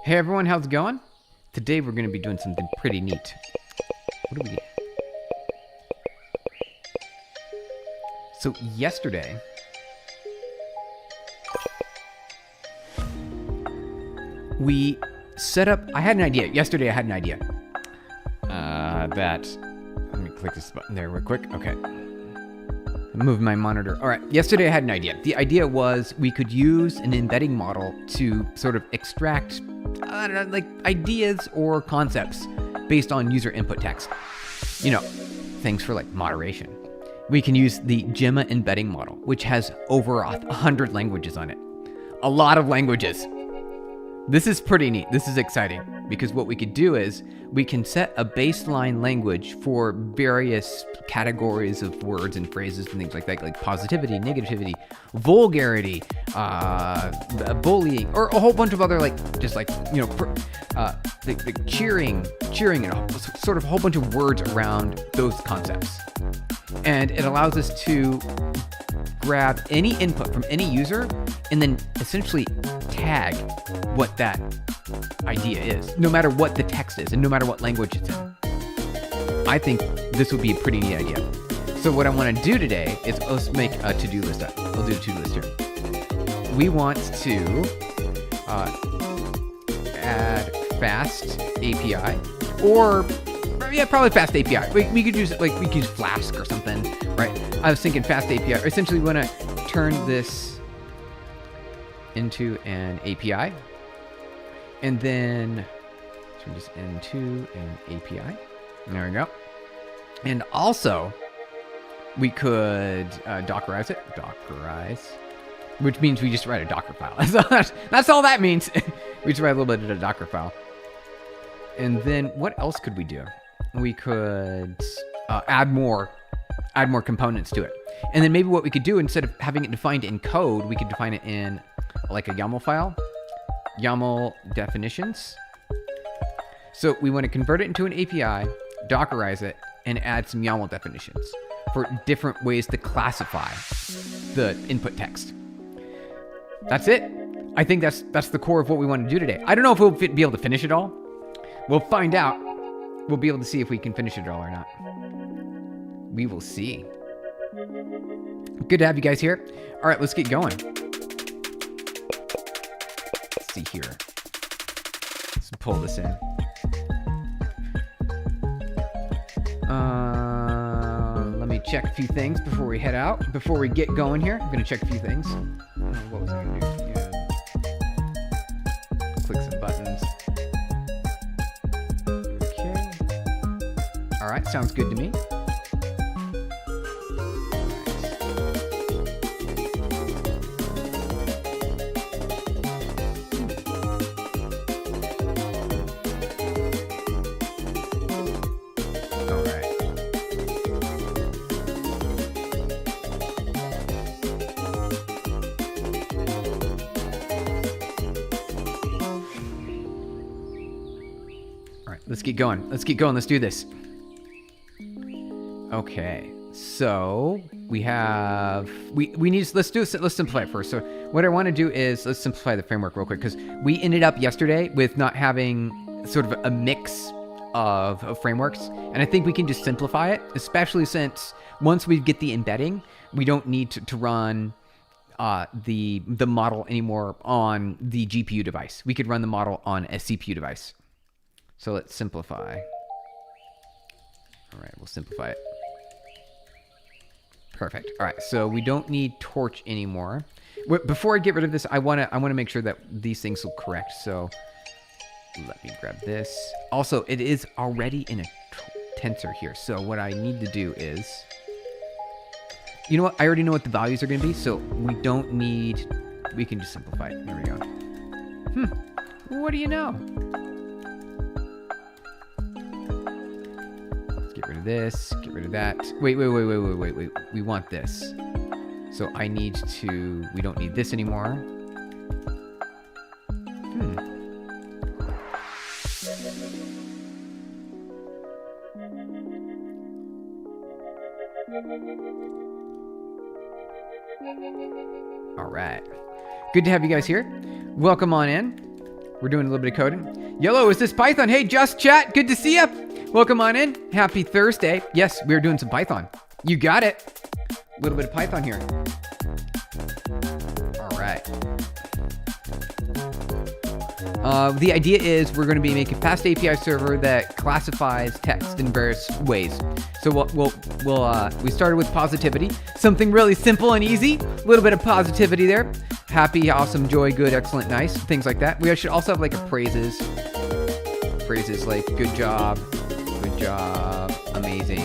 Hey everyone, how's it going? Today we're going to be doing something pretty neat. What do we... So yesterday... we set up... I had an idea. Yesterday I had an idea. Let me click this button there real quick. Okay. Move my monitor. All right. Yesterday I had an idea. The idea was we could use an embedding model to sort of extract, I don't know, like ideas or concepts based on user input text. You know, things for like moderation. We can use the Gemma embedding model, which has over 100 languages on it. A lot of languages. This is pretty neat. This is exciting because what we could do is we can set a baseline language for various categories of words and phrases and things like that, like positivity, negativity, vulgarity, bullying, or a whole bunch of other like, just like, you know, like cheering, and sort of a whole bunch of words around those concepts. And it allows us to grab any input from any user and then essentially tag what that idea is, no matter what the text is and no matter what language it's in. I think this would be a pretty neat idea. So what I want to do today is let's make a to-do list. I'll do a to-do list here. We want to add FastAPI, or yeah, probably FastAPI. We could use we could use Flask or something, right? I was thinking FastAPI. Essentially, we want to turn this into an API, and then turn this into an API. There we go. And also, we could Dockerize it. Dockerize, which means we just write a Docker file. That's all that means. We just write a little bit of a Docker file. And then what else could we do? We could add more components to it. And then maybe what we could do, instead of having it defined in code, we could define it in like a YAML file. YAML definitions. So we want to convert it into an API, Dockerize it, and add some YAML definitions for different ways to classify the input text. That's it. I think that's the core of what we want to do today. I don't know if we'll be able to finish it all. We'll find out. We'll be able to see if we can finish it all or not. We will see. Good to have you guys here. All right, let's get going. Let's see here. Let's pull this in. Let me check a few things before we head out. Before we get going here, I'm going to check a few things. What was I going to do? Yeah. Click some buttons. Okay. All right, sounds good to me. Let's get going. Let's get going. Let's do this. Okay. So we have, we need, let's simplify it first. So what I want to do is let's simplify the framework real quick, because we ended up yesterday with not having sort of a mix of frameworks. And I think we can just simplify it, especially since once we get the embedding, we don't need to run the model anymore on the GPU device. We could run the model on a CPU device. So let's simplify. All right, we'll simplify it. Perfect. All right, so we don't need torch anymore. Before I get rid of this, I want to make sure that these things look correct. So let me grab this. Also, it is already in a tensor here. So what I need to do is, you know what? I already know what the values are going to be, so we don't need. We can just simplify it. There we go. What do you know? Get rid of this, get rid of that. Wait. We want this. So I need to, we don't need this anymore. All right. Good to have you guys here. Welcome on in. We're doing a little bit of coding. Yellow, is this Python? Hey, Just Chat, good to see ya. Welcome on in. Happy Thursday. Yes, we're doing some Python. You got it. A little bit of Python here. All right. The idea is we're going to be making a FastAPI server that classifies text in various ways. So we started with positivity, something really simple and easy. A little bit of positivity there. Happy, awesome, joy, good, excellent, nice, things like that. We should also have like a phrases like good job, amazing.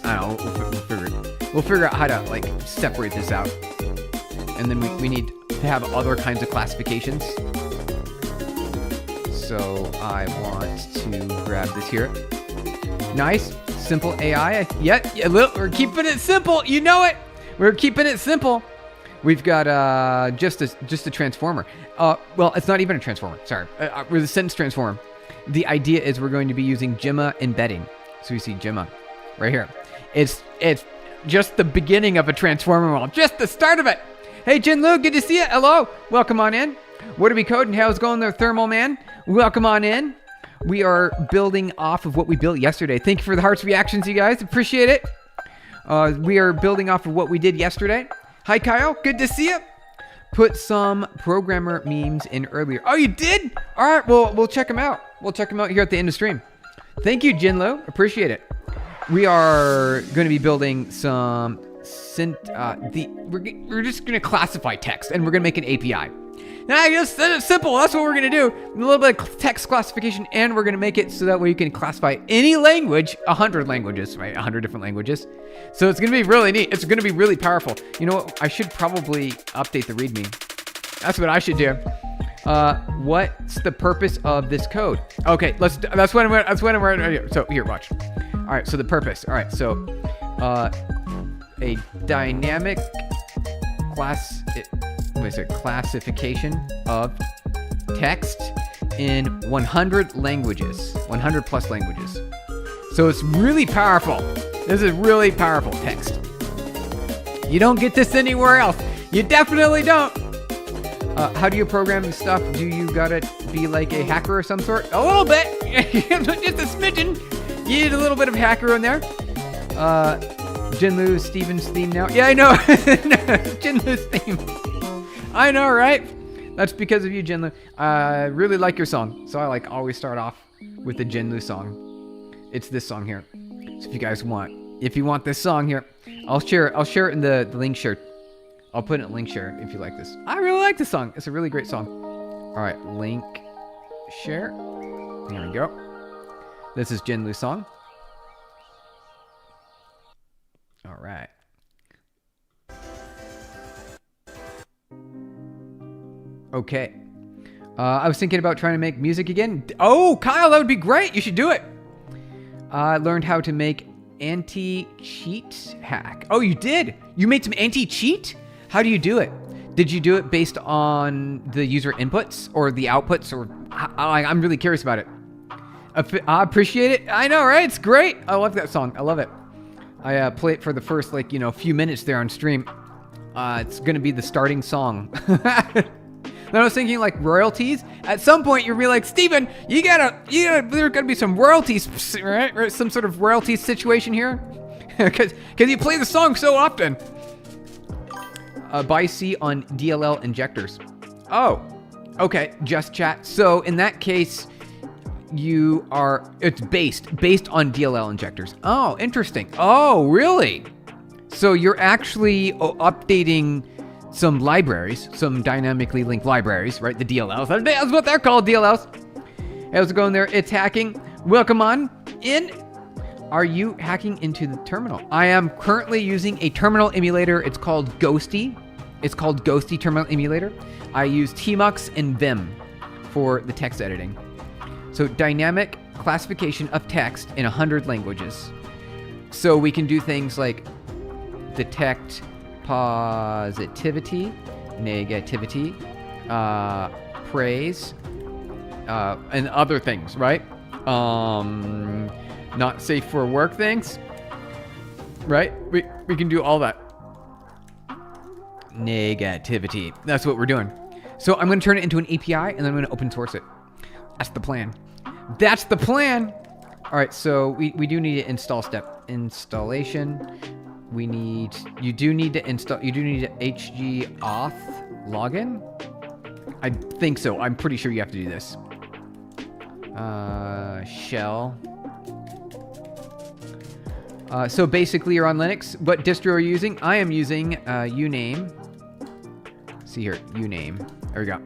I don't know. We'll figure out how to like separate this out, and then we need to have other kinds of classifications. So I want to grab this here. Nice, simple AI. We're keeping it simple. You know it. We're keeping it simple. We've got just a transformer. Well, it's not even a transformer. Sorry, we're the sentence transformer. The idea is we're going to be using Gemma embedding. So you see Gemma right here. It's just the beginning of a transformer model, just the start of it. Hey, Jinlu, good to see you. Hello, welcome on in. What are we coding? How's it going there, Thermal Man? Welcome on in. We are building off of what we built yesterday. Thank you for the hearts reactions, you guys. Appreciate it. We are building off of what we did yesterday. Hi, Kyle. Good to see you. Put some programmer memes in earlier. Oh, you did? All right. Well, we'll check them out. We'll check them out here at the end of stream. Thank you, Jinlo. Appreciate it. We are going to be building some we're just going to classify text, and we're going to make an API. Now, I just said it's simple. That's what we're going to do. A little bit of text classification, and we're going to make it so that way you can classify any language, 100 languages, right? 100 different languages. So it's going to be really neat. It's going to be really powerful. You know what? I should probably update the README. That's what I should do. What's the purpose of this code? Okay, that's when we're so here, watch. All right, so the purpose. All right, so a dynamic classification of text in 100 languages, 100 plus languages. So it's really powerful. This is really powerful text. You don't get this anywhere else. You definitely don't. How do you program this stuff? Do you gotta be like a hacker of some sort? A little bit. Just a smidgen. You need a little bit of hacker in there. Jinlu, Steven's theme now. Yeah, I know. Jinlu's theme. I know, right? That's because of you, Jinlu. I really like your song. So I always start off with the Jinlu song. It's this song here. So if you guys want this song here, I'll share it in the link share. I'll put it in link share if you like this. I really like this song. It's a really great song. All right, link share. Here we go. This is Jinlu's song. All right. Okay. I was thinking about trying to make music again. Oh, Kyle, that would be great. You should do it. I learned how to make anti-cheat hack. Oh, you did? You made some anti-cheat? How do you do it? Did you do it based on the user inputs or the outputs? Or I'm really curious about it. I appreciate it. I know, right? It's great. I love that song. I love it. I play it for the first few minutes there on stream. It's gonna be the starting song. And I was thinking royalties. At some point, you'll be like, Steven, you gotta, there's gotta be some royalties, right? Some sort of royalties situation here, because you play the song so often. Buy C on DLL injectors. Oh, okay, just chat. So in that case, it's based on DLL injectors. Oh, interesting. Oh, really? So you're actually updating some libraries, some dynamically linked libraries, right? The DLLs. That's what they're called, DLLs. How's it going there? It's hacking. Welcome on in. Are you hacking into the terminal? I am currently using a terminal emulator. It's called Ghosty. It's called Ghosty Terminal Emulator. I use Tmux and Vim for the text editing. So dynamic classification of text in 100 languages. So we can do things like detect positivity, negativity, praise, and other things, right? Not safe for work things, right? We can do all that. Negativity. That's what we're doing. So I'm going to turn it into an API, and then I'm going to open source it. That's the plan. That's the plan. All right, so we do need to install step installation. You do need to HG auth login. I think so. I'm pretty sure you have to do this. Shell. So basically you're on Linux. What distro are you using? I am using uname. See here, uname. There we go.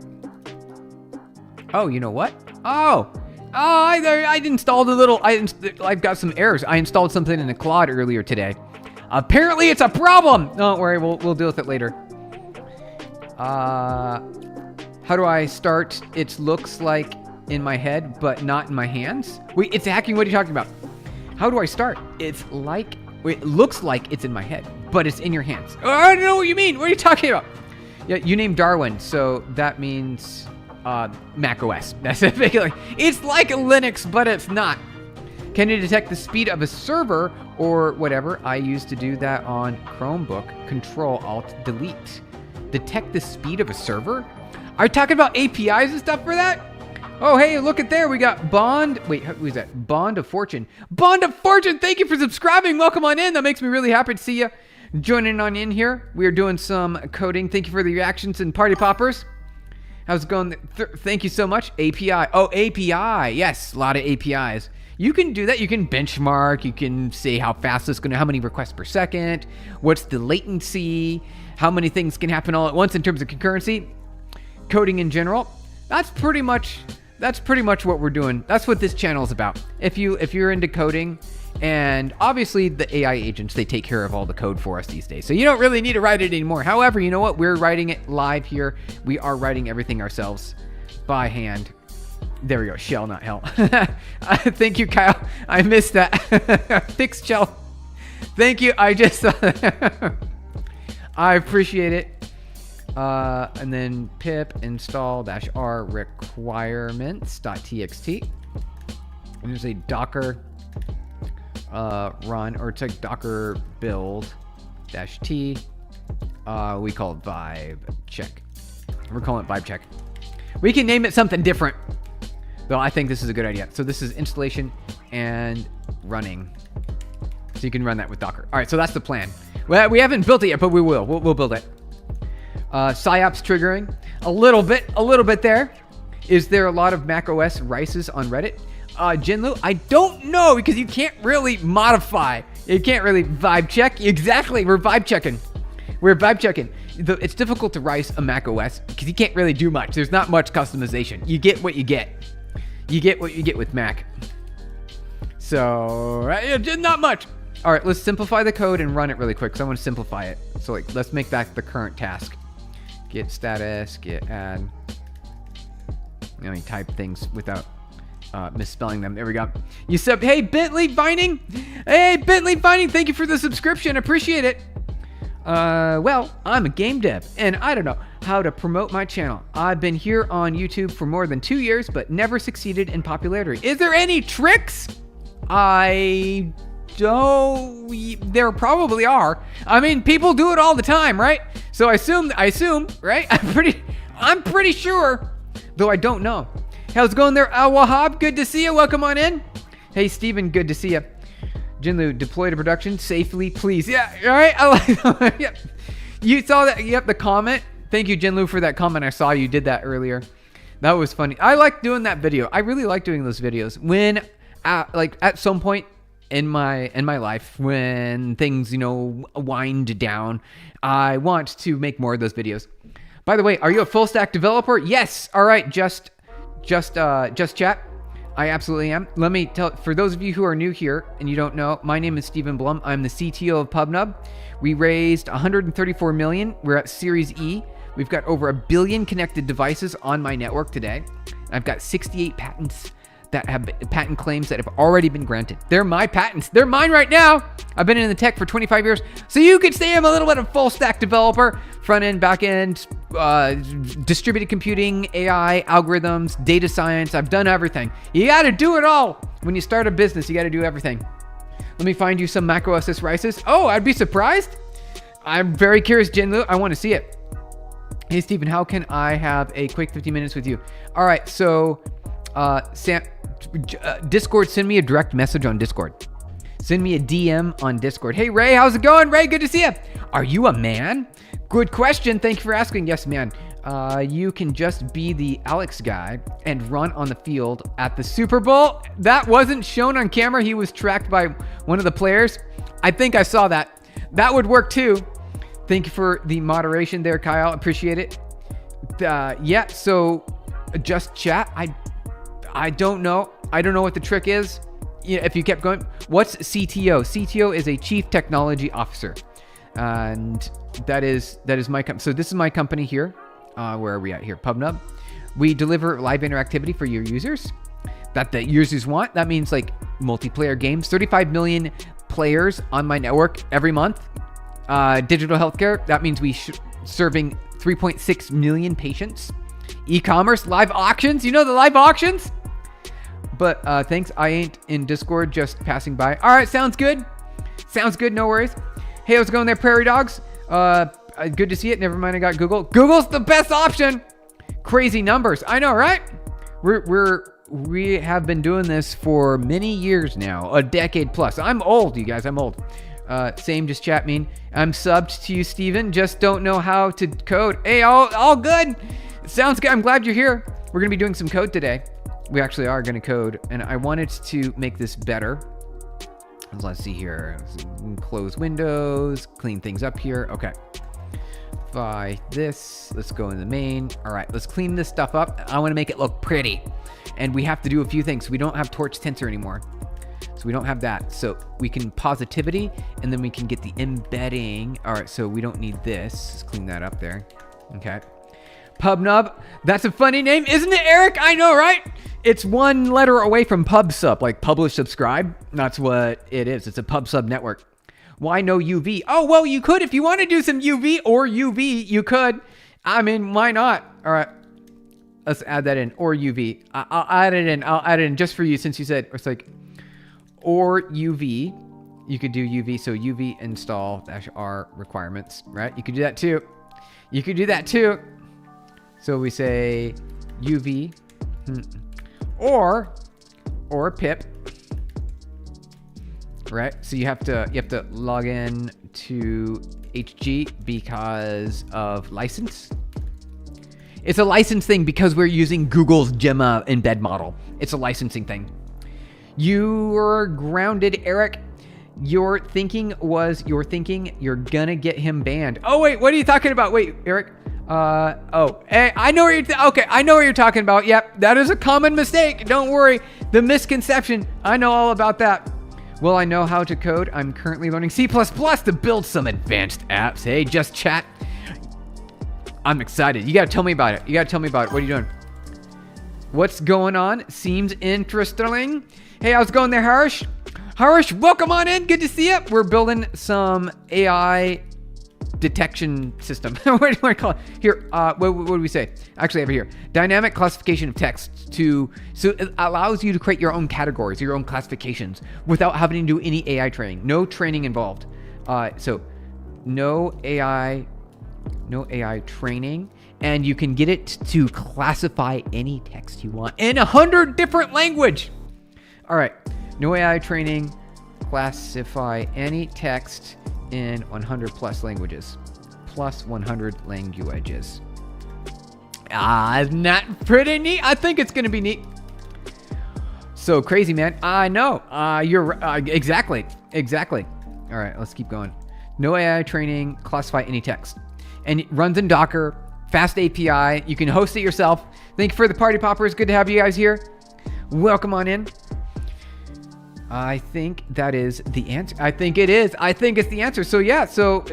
Oh, you know what? I installed a little. I've got some errors. I installed something in the Claude earlier today. Apparently, it's a problem. Don't worry, we'll deal with it later. How do I start? It looks like in my head, but not in my hands. Wait, it's hacking. What are you talking about? How do I start? It looks like it's in my head, but it's in your hands. Oh, I don't know what you mean. What are you talking about? Yeah, you named Darwin, so that means Mac OS. That's it. It's like a Linux, but it's not. Can you detect the speed of a server or whatever? I used to do that on Chromebook. Control-Alt-Delete. Detect the speed of a server? Are you talking about APIs and stuff for that? Oh, hey, look at there. We got Bond. Wait, who is that? Bond of Fortune. Bond of Fortune, thank you for subscribing. Welcome on in. That makes me really happy to see you joining on in here. We are doing some coding. Thank you for the reactions and party poppers. How's it going? Thank you so much. API. Oh, API. Yes, a lot of APIs. You can do that. You can benchmark. You can say how fast it's going to, how many requests per second, what's the latency, how many things can happen all at once in terms of concurrency. Coding in general. That's pretty much what we're doing. That's what this channel is about. If you're into coding, and obviously the AI agents, they take care of all the code for us these days. So you don't really need to write it anymore. However, you know what? We're writing it live here. We are writing everything ourselves by hand. There we go. Shell, not hell. Thank you, Kyle. I missed that. Fixed shell. Thank you. I appreciate it. And then pip install -r requirements.txt. And there's a Docker run, or it's like Docker build -t. We call it vibe check. We're calling it vibe check. We can name it something different, though. I think this is a good idea. So this is installation and running. So you can run that with Docker. All right, so that's the plan. Well, we haven't built it yet, but we will. We'll build it. PsyOps triggering. A little bit there. Is there a lot of Mac OS Rices on Reddit? Jinlu, I don't know, because you can't really modify. You can't really vibe check. Exactly, we're vibe checking. It's difficult to rice a Mac OS because you can't really do much. There's not much customization. You get what you get. You get what you get with Mac. So, just not much. All right, let's simplify the code and run it really quick. So I want to simplify it. So let's make that the current task. Git status, git add. You type things without misspelling them. There we go. You sub. Hey, Bentley Vining. Hey, Bentley Vining. Thank you for the subscription. Appreciate it. Well, I'm a game dev, and I don't know how to promote my channel. I've been here on YouTube for more than 2 years, but never succeeded in popularity. Is there any tricks? I don't. There probably are. I mean, people do it all the time, right? So I assume, right? I'm pretty sure, though I don't know. How's it going there, Al Wahab? Good to see you. Welcome on in. Hey, Steven, good to see you. Jinlu, deploy to production safely, please. Yeah, all right. I like. Yep. You saw that? Yep, the comment. Thank you, Jinlu, for that comment. I saw you did that earlier. That was funny. I like doing that video. I really like doing those videos when, at some point in my life, when things wind down, I want to make more of those videos. By the way, are you a full stack developer? Yes. All right. Just chat. I absolutely am. Let me tell, for those of you who are new here and you don't know, my name is Stephen Blum. I'm the CTO of PubNub. We raised 134 million. We're at Series E. We've got over 1 billion connected devices on my network today. I've got 68 patents that have patent claims that have already been granted. They're my patents. They're mine right now. I've been in the tech for 25 years. So you could say I'm a little bit of full stack developer, front end, back end, distributed computing, AI, algorithms, data science. I've done everything. You got to do it all. When you start a business, you got to do everything. Let me find you some Mac OS Rices. Oh, I'd be surprised. I'm very curious, Jinlu. I want to see it. Hey, Stephen, how can I have a quick 15 minutes with you? All right, so Sam, Discord, send me a direct message on Discord. Send me a DM on Discord. Hey, Ray, how's it going? Ray, good to see you. Are you a man? Good question. Thank you for asking. Yes, man. You can just be the Alex guy and run on the field at the Super Bowl. That wasn't shown on camera. He was tracked by one of the players. I think I saw that. That would work too. Thank you for the moderation there, Kyle. Appreciate it. Yeah, so just chat. I don't know. I don't know what the trick is. Yeah, if you kept going, what's CTO? CTO is a Chief Technology Officer. And that is my company. So this is my company here. Where are we at here? PubNub. We deliver live interactivity for your users that the users want. That means like multiplayer games, 35 million players on my network every month. Digital healthcare. That means we serving 3.6 million patients. E-commerce, live auctions. You know the live auctions? But thanks. I ain't in Discord, just passing by. All right, sounds good. Sounds good. No worries. Hey, how's it going there, Prairie Dogs? Good to see it. Never mind, I got Google. Google's the best option. Crazy numbers. I know, right? We have been doing this for many years now, a decade plus. I'm old, you guys. I'm old. Same, just chat mean. I'm subbed to you, Steven. Just don't know how to code. Hey, all good. Sounds good. I'm glad you're here. We're gonna be doing some code today. We actually are gonna code, and I wanted to make this better. Let's see here. Close windows, clean things up here. Okay. By this, let's go in the main. All right, let's clean this stuff up. I want to make it look pretty, and we have to do a few things. We don't have torch tensor anymore, so we don't have that. So we can positivity, and then we can get the embedding. All right, so we don't need this. Let's clean that up there. Okay. PubNub. That's a funny name, isn't it, Eric? I know, right? It's one letter away from PubSub, like publish, subscribe. That's what it is. It's a PubSub network. Why no UV? Oh, well, you could if you want to do some UV or UV, you could. I mean, why not? All right, let's add that in, or UV. I'll add it in. I'll add it in just for you since you said it's like or UV. You could do UV, so UV install -r requirements, right? You could do that too. You could do that too. So we say UV or pip. Right, so you have to log in to HG because of license. It's a license thing because we're using Google's Gemma embed model. It's a licensing thing. You're grounded, Eric. Your thinking was your thinking. You're gonna get him banned. Oh wait, what are you talking about? Wait, Eric. Hey, I know what okay, I know what you're talking about. Yep, that is a common mistake. Don't worry. The misconception. I know all about that. Well, I know how to code. I'm currently learning C++ to build some advanced apps. Hey, just chat. I'm excited. You gotta tell me about it. What are you doing? What's going on? Seems interesting. Hey, how's it going there, Harish? Harish, welcome on in. Good to see you. We're building some AI detection system. What do I call it? Here, what do we say? Actually, over here. Dynamic classification of text so it allows you to create your own categories, your own classifications without having to do any AI training. No training involved. So no AI training, and you can get it to classify any text you want in 100 different language. All right, no AI training, classify any text in 100 plus languages. Plus 100 languages. Isn't that pretty neat? I think it's gonna be neat. So crazy, man. I know. You're exactly. All right, let's keep going. No AI training, classify any text. And it runs in Docker, FastAPI. You can host it yourself. Thank you for the party poppers. Good to have you guys here. Welcome on in. I think that is the answer. I think it is. I think it's the answer. So yeah, so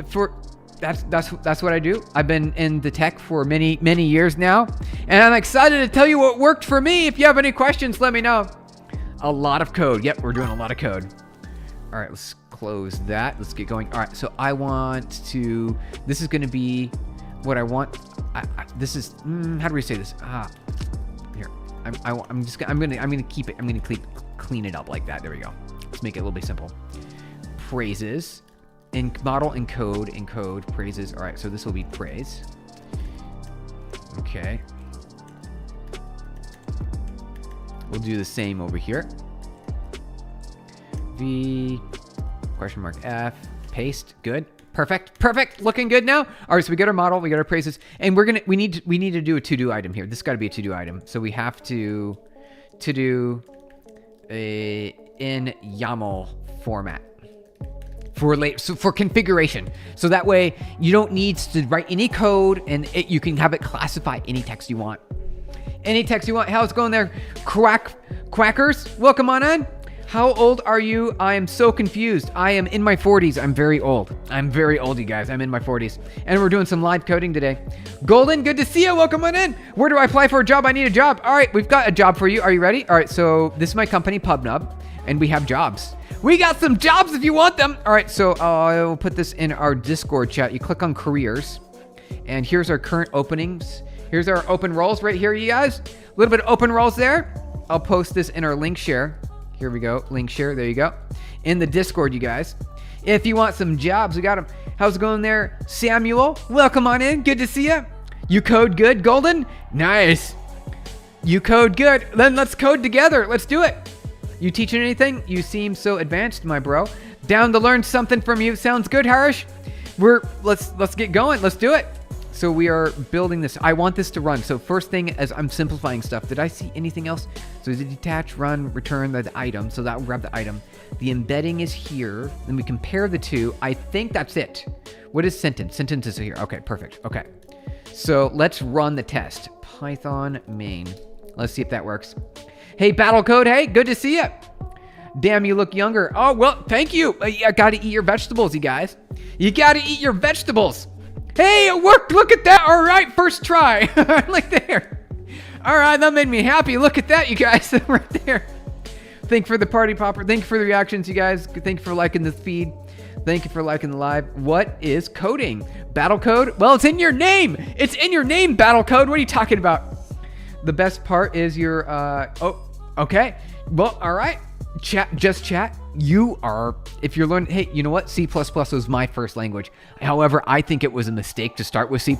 that's what I do. I've been in the tech for many years now, and I'm excited to tell you what worked for me. If you have any questions, let me know. A lot of code. Yep, we're doing a lot of code. All right, let's close that. Let's get going. All right, so I want to. This is going to be what I want. This is how do we say this? Here. I'm gonna keep it. I'm gonna clean it up like that. There we go. Let's make it a little bit simple. Praises. Model encode praises. All right, so this will be praise. Okay. We'll do the same over here. V, question mark F, paste, good. Perfect, looking good now. All right, so we got our model, we got our praises, and we need to do a to-do item here. This got to be a to-do item. So we have to do a in YAML format for configuration. So that way you don't need to write any code, and you can have it classify any text you want. Any text you want. How's it going there, quackers? Welcome on in. How old are you? I am so confused. I am in my 40s. I'm very old. I'm very old, you guys. I'm in my 40s. And we're doing some live coding today. Golden, good to see you. Welcome on in. Where do I apply for a job? I need a job. All right, we've got a job for you. Are you ready? All right, so this is my company, PubNub, and we have jobs. We got some jobs if you want them. All right, so I will put this in our Discord chat. You click on careers, and here's our current openings. Here's our open roles right here, you guys. A little bit of open roles there. I'll post this in our link share. Here we go, link share, there you go. In the Discord, you guys. If you want some jobs, we got them. How's it going there, Samuel? Welcome on in, good to see you. You code good, Golden? Nice. You code good, then let's code together, let's do it. You teaching anything? You seem so advanced, my bro. Down to learn something from you, sounds good, Harish. Let's get going, let's do it. So we are building this. I want this to run. So first thing, as I'm simplifying stuff, did I see anything else? So is it detach, run, return the item. So that will grab the item. The embedding is here. Then we compare the two. I think that's it. What is sentence? Sentence is here. Okay, perfect. Okay. So let's run the test. Python main. Let's see if that works. Hey, Battle Code. Hey, good to see you. Damn, you look younger. Oh, well, thank you. I got to eat your vegetables, you guys. You got to eat your vegetables. Hey, it worked. Look at that. All right, first try. Like there. All right, that made me happy. Look at that, you guys. Right there. Thank you for the party popper. Thank you for the reactions, you guys. Thank you for liking the feed. Thank you for liking the live. What is coding? Battle code? Well, it's in your name. It's in your name, Battle Code. What are you talking about? The best part is your, oh, okay. Well, all right. Just chat. You are, if you're learning, hey, you know what? C++ was my first language. However, I think it was a mistake to start with C++.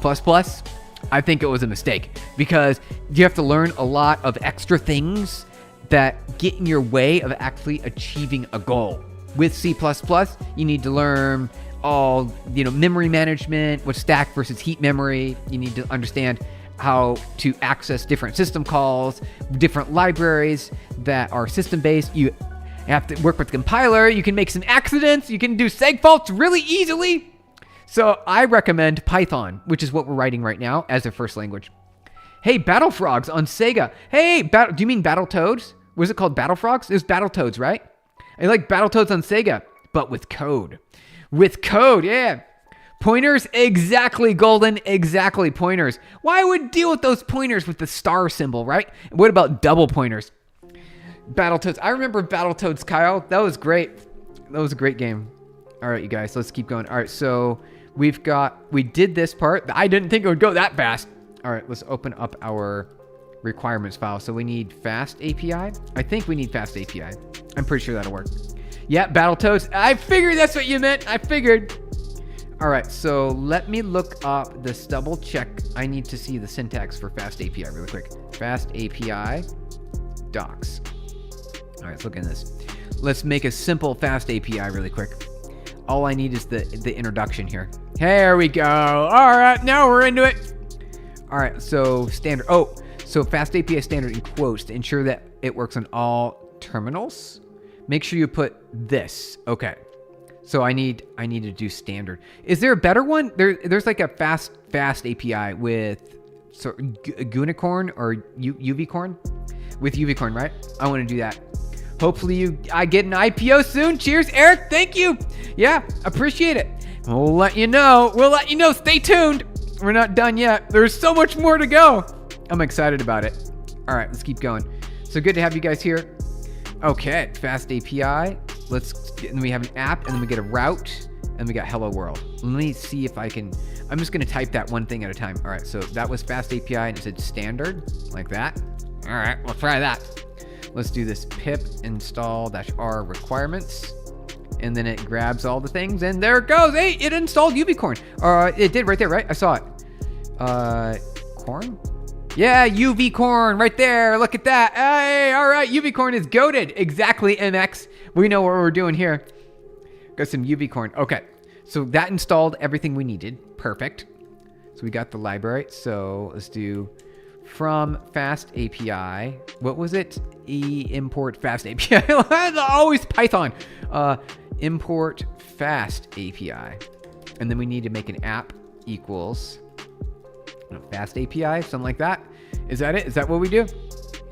I think it was a mistake because you have to learn a lot of extra things that get in your way of actually achieving a goal. With C++, you need to learn all, memory management, what's stack versus heap memory. You need to understand how to access different system calls, different libraries that are system-based. You have to work with the compiler. You can make some accidents. You can do seg faults really easily. So I recommend Python, which is what we're writing right now as a first language. Hey, Battle Frogs on Sega. Hey, do you mean Battletoads? Was it called Battle Frogs? It was Battletoads, right? I like Battletoads on Sega, but with code. With code, yeah. Pointers, exactly, Golden, exactly, pointers. Why would deal with those pointers with the star symbol, right? What about double pointers? Battletoads, I remember Battletoads, Kyle. That was great. That was a great game. All right, you guys, let's keep going. All right, so we did this part. I didn't think it would go that fast. All right, let's open up our requirements file. So we need FastAPI. I think we need FastAPI. I'm pretty sure that'll work. Yeah, Battletoads. I figured that's what you meant. I figured. All right, so let me look up this, double check. I need to see the syntax for FastAPI really quick. FastAPI docs. All right, let's look at this. Let's make a simple FastAPI really quick. All I need is the introduction here. There we go. All right, now we're into it. All right, so standard. Oh, so FastAPI standard in quotes to ensure that it works on all terminals. Make sure you put this. Okay. So I need to do standard. Is there a better one? There's like a fast API with Gunicorn or UVcorn? With UVcorn, right? I want to do that. Hopefully I get an IPO soon. Cheers, Eric. Thank you. Yeah, appreciate it. We'll let you know. Stay tuned. We're not done yet. There's so much more to go. I'm excited about it. All right, let's keep going. So good to have you guys here. Okay, FastAPI. And we have an app, and then we get a route, and we got hello world. Let me see if I can. I'm just going to type that one thing at a time. All right, so that was FastAPI, and it said standard, like that. All right, we'll try that. Let's do this pip install -r requirements, and then it grabs all the things, and there it goes. Hey, it installed UVcorn. It did right there, right? I saw it. Corn? Yeah, UV corn right there. Look at that. Hey, all right. UV corn is goated. Exactly, MX. We know what we're doing here. Got some UV corn. Okay. So that installed everything we needed. Perfect. So we got the library. So let's do from FastAPI. What was it? Import FastAPI. Always Python. Import FastAPI. And then we need to make an app equals FastAPI, something like that. Is that it? Is that what we do?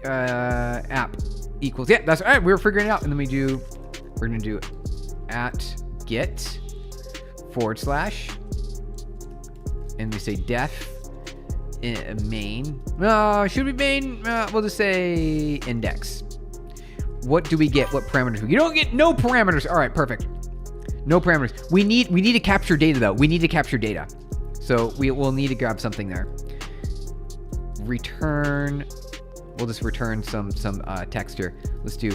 App equals, yeah, that's all right. We're figuring it out. And then we're going to do at get / and we say def main. Should we main? We'll just say index. What do we get? What parameters? You don't get no parameters. All right, perfect. No parameters. We need to capture data though. We need to capture data. So we'll need to grab something there. Return. We'll just return some text here. Let's do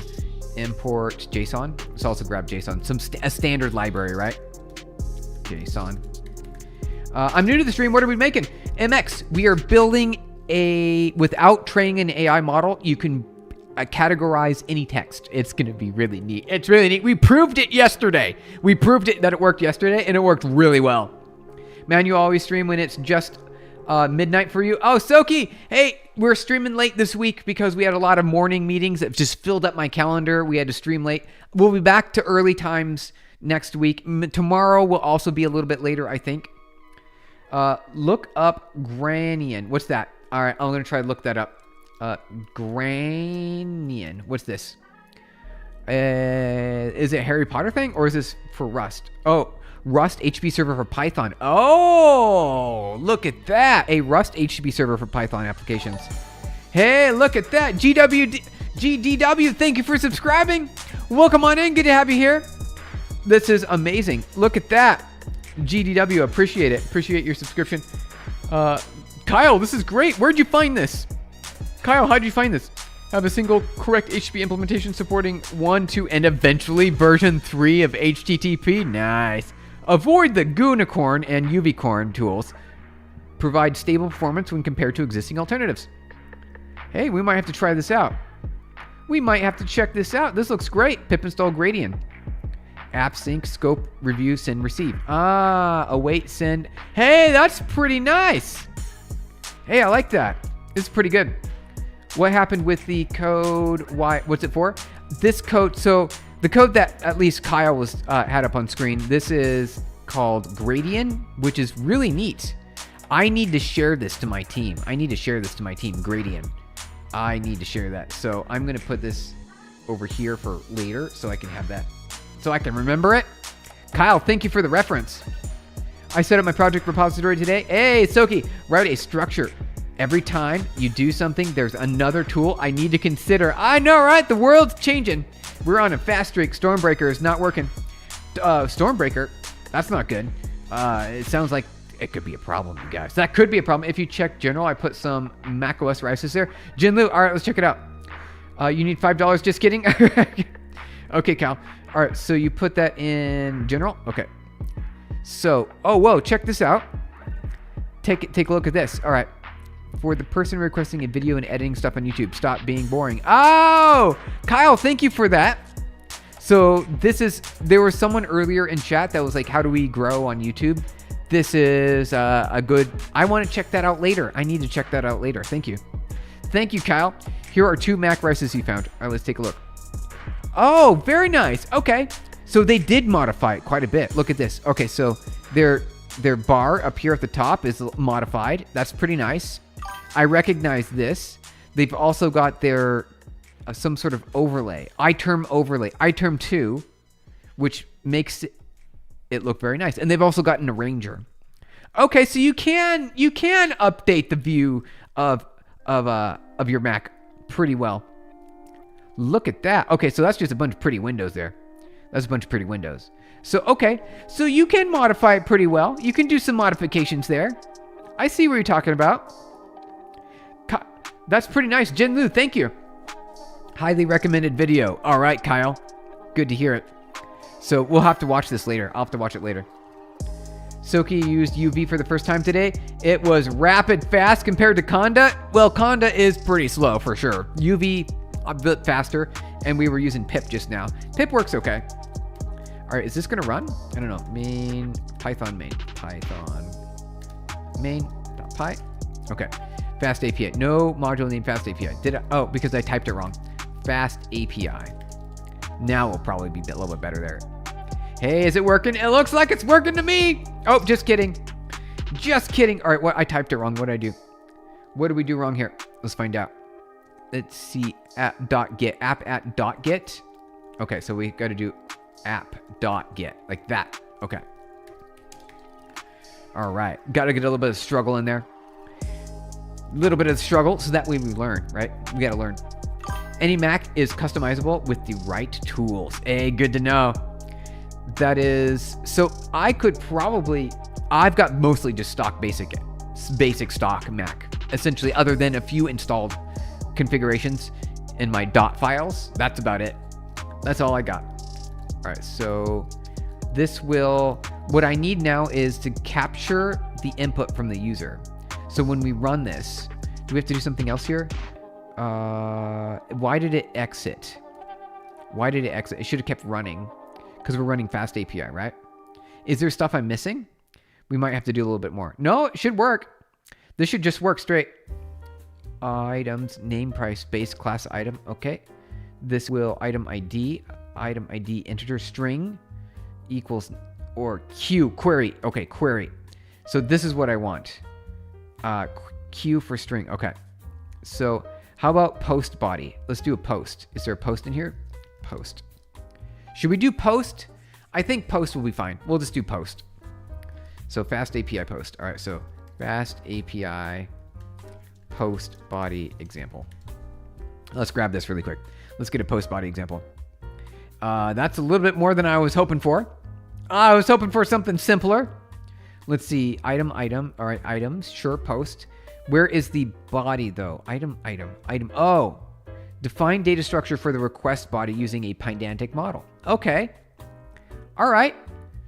import JSON. Let's also grab JSON. A standard library, right? JSON. I'm new to the stream. What are we making? MX. We are building without training an AI model, you can categorize any text. It's going to be really neat. It's really neat. We proved it yesterday. We proved it that it worked yesterday, and it worked really well. Man, you always stream when it's just midnight for you. Oh, Soki, hey, we're streaming late this week because we had a lot of morning meetings that just filled up my calendar. We had to stream late. We'll be back to early times next week. Tomorrow will also be a little bit later, I think. Look up Granian. What's that? All right, I'm going to try to look that up. Granian. What's this? Is it a Harry Potter thing or is this for Rust? Oh, Rust HTTP server for Python. Oh, look at that. A Rust HTTP server for Python applications. Hey, look at that. GDW, thank you for subscribing. Welcome on in. Good to have you here. This is amazing. Look at that. GDW, appreciate it. Appreciate your subscription. Kyle, this is great. Where'd you find this? Kyle, how'd you find this? Have a single correct HTTP implementation supporting 1, 2, and eventually version 3 of HTTP. Nice. Avoid the Goonicorn and UVcorn tools. Provide stable performance when compared to existing alternatives. Hey, we might have to try this out. We might have to check this out. This looks great. Pip install Gradient. App sync, scope, review, send, receive. Await, send. Hey, that's pretty nice. Hey, I like that. It's pretty good. What happened with the code? What's it for? This code, so the code that at least Kyle was had up on screen, this is called Gradient, which is really neat. I need to share this to my team. Gradient. I need to share that. So I'm going to put this over here for later so I can have that, so I can remember it. Kyle, thank you for the reference. I set up my project repository today. Hey, Soki, write a structure. Every time you do something, there's another tool I need to consider. I know, right? The world's changing. We're on a fast streak. Stormbreaker is not working. Stormbreaker? That's not good. It sounds like it could be a problem, you guys. That could be a problem. If you check general, I put some macOS Rices there. Jinlu, all right, let's check it out. You need $5. Just kidding. Okay, Cal. All right, so you put that in general. Okay. So, oh, whoa, check this out. Take a look at this. All right. For the person requesting a video and editing stuff on YouTube, stop being boring. Oh, Kyle, thank you for that. So there was someone earlier in chat that was like, how do we grow on YouTube? This is a good, I want to check that out later. I need to check that out later. Thank you. Thank you, Kyle. Here are 2 Mac Rices you found. All right, let's take a look. Oh, very nice. Okay. So they did modify it quite a bit. Look at this. Okay, so their bar up here at the top is modified. That's pretty nice. I recognize this. They've also got their some sort of overlay, iTerm overlay, iTerm 2, which makes it look very nice. And they've also got an arranger. Okay, so you can update the view of your Mac pretty well. Look at that. Okay, so that's just a bunch of pretty windows there. That's a bunch of pretty windows. So okay, so you can modify it pretty well. You can do some modifications there. I see what you're talking about. That's pretty nice. Jinlu, thank you. Highly recommended video. All right, Kyle. Good to hear it. So we'll have to watch this later. I'll have to watch it later. Soki used UV for the first time today. It was rapid fast compared to Conda. Well, Conda is pretty slow for sure. UV a bit faster, and we were using pip just now. Pip works okay. All right, is this gonna run? I don't know. Main, Python main, Python main.py. Okay, FastAPI. No module named FastAPI. Did I? Oh, because I typed it wrong. FastAPI. Now we'll probably be a little bit better there. Hey, is it working? It looks like it's working to me. Oh, just kidding. Just kidding. All right, what? I typed it wrong. What did I do? What did we do wrong here? Let's find out. Let's see. App.get. App@.get. Okay, so we got to do app.get. Like that. Okay. All right. Got to get a little bit of struggle in there. A little bit of struggle so that way we learn, right? We got to learn. Any Mac is customizable with the right tools. Hey, good to know. That is, so I could probably, I've got mostly just stock basic stock Mac, essentially, other than a few installed configurations in my dot files. That's about it. That's all I got. All right, so this will, what I need now is to capture the input from the user. So when we run this, do we have to do something else here? Why did it exit? Why did it exit? It should have kept running. Because we're running FastAPI, right? Is there stuff I'm missing? We might have to do a little bit more. No, it should work. This should just work straight. Items, name, price, base, class, item. Okay. This will item ID, integer string equals, or Q, query. Okay, query. So this is what I want. Q for string. Okay. So how about post body? Let's do a post. Is there a post in here? Post. Should we do post? I think post will be fine. We'll just do post. So FastAPI post. All right, so FastAPI post body example. Let's grab this really quick. Let's get a post body example. That's a little bit more than I was hoping for. I was hoping for something simpler. Let's see, item. All right, items, sure, post. Where is the body though? Item. Oh. Define data structure for the request body using a Pydantic model. Okay. All right.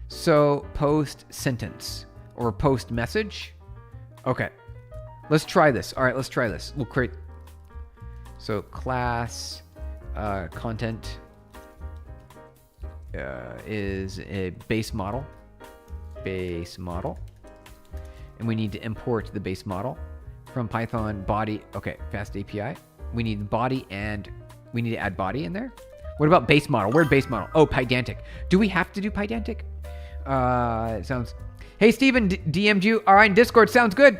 So post sentence or post message. Okay. Let's try this. All right, let's try this. We'll create. So class content is a base model. Base model. And we need to import the base model from Python body. Okay, FastAPI. We need body and we need to add body in there. What about base model? Where'd base model? Oh, Pydantic. Do we have to do Pydantic? It sounds. Hey, Steven, DM'd you. All right, in Discord. Sounds good.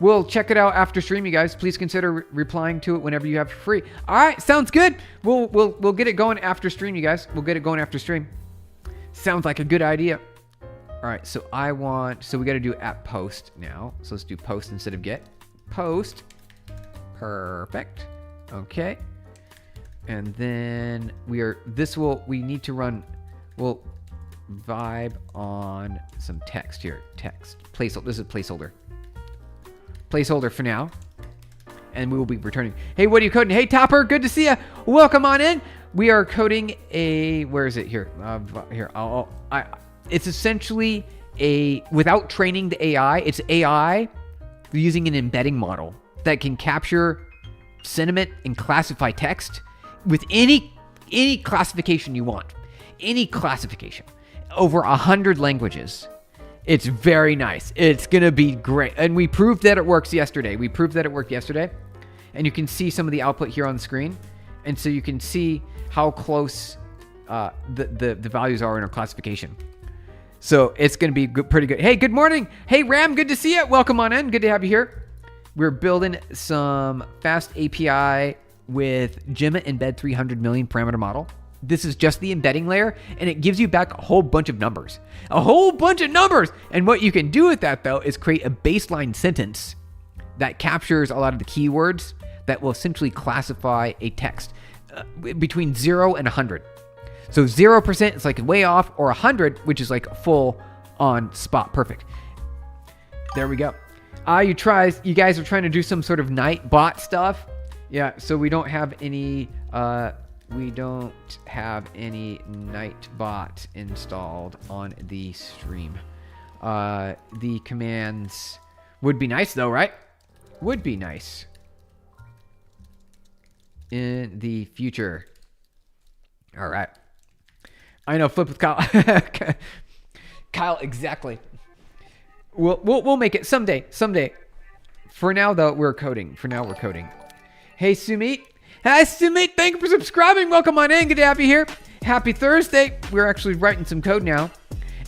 We'll check it out after stream, you guys. Please consider replying to it whenever you have free. All right, sounds good. We'll get it going after stream, you guys. We'll get it going after stream. Sounds like a good idea. All right, so we got to do app post now. So let's do post instead of get. Post. Perfect. Okay. And then we need to run, we'll vibe on some text here. Text. Placeholder. This is placeholder. Placeholder for now. And we will be returning. Hey, what are you coding? Hey, Topper, good to see you. Welcome on in. We are coding where is it? Here. Here. It's essentially without training the AI, it's AI using an embedding model that can capture sentiment and classify text with any classification you want. Any classification. Over 100 languages. It's very nice. It's going to be great. And we proved that it works yesterday. And you can see some of the output here on the screen. And so you can see how close the values are in our classification. So it's going to be pretty good. Hey, good morning. Hey, Ram, good to see you. Welcome on in. Good to have you here. We're building some FastAPI with Gemma Embed 300 million parameter model. This is just the embedding layer, and it gives you back a whole bunch of numbers. And what you can do with that, though, is create a baseline sentence that captures a lot of the keywords that will essentially classify a text between 0 and 100. So 0% is like way off, or 100, which is like full on spot perfect. There we go. You guys are trying to do some sort of night bot stuff. Yeah, so we don't have any night bot installed on the stream. the commands would be nice though, right? Would be nice in the future. All right. I know, flip with Kyle. Kyle, exactly. We'll make it someday. For now, though, we're coding. Hey, Sumit. Hi, Sumit. Thank you for subscribing. Welcome on in. Good to have you here. Happy Thursday. We're actually writing some code now,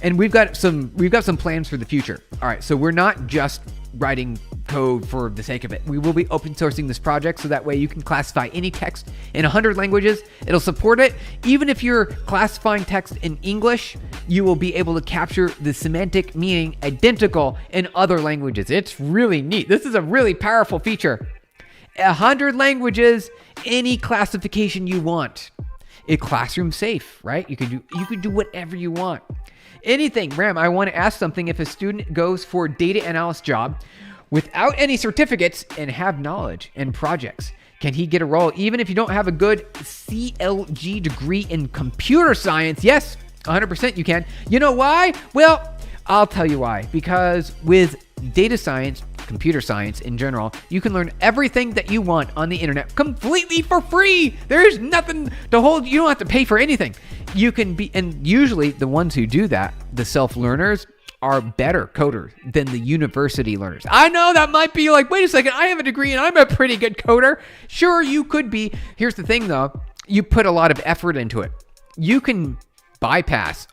and we've got some plans for the future. All right, so we're not just writing code for the sake of it. We will be open sourcing this project so that way you can classify any text in 100 languages. It'll support it. Even if you're classifying text in English, you will be able to capture the semantic meaning identical in other languages. It's really neat. This is a really powerful feature. 100 languages, any classification you want. It's classroom safe, right? You could do whatever you want. Anything. Ram, I want to ask something. If a student goes for a data analyst job without any certificates and have knowledge and projects, can he get a role even if you don't have a good CLG degree in computer science? Yes, 100% you can. You know why? Well, I'll tell you why. Because with data science, computer science in general, you can learn everything that you want on the internet completely for free. There's nothing to hold. You don't have to pay for anything. You can be, and usually the ones who do that, the self-learners, are better coders than the university learners. I know that might be like, wait a second, I have a degree and I'm a pretty good coder. Sure, you could be. Here's the thing though, you put a lot of effort into it. You can bypass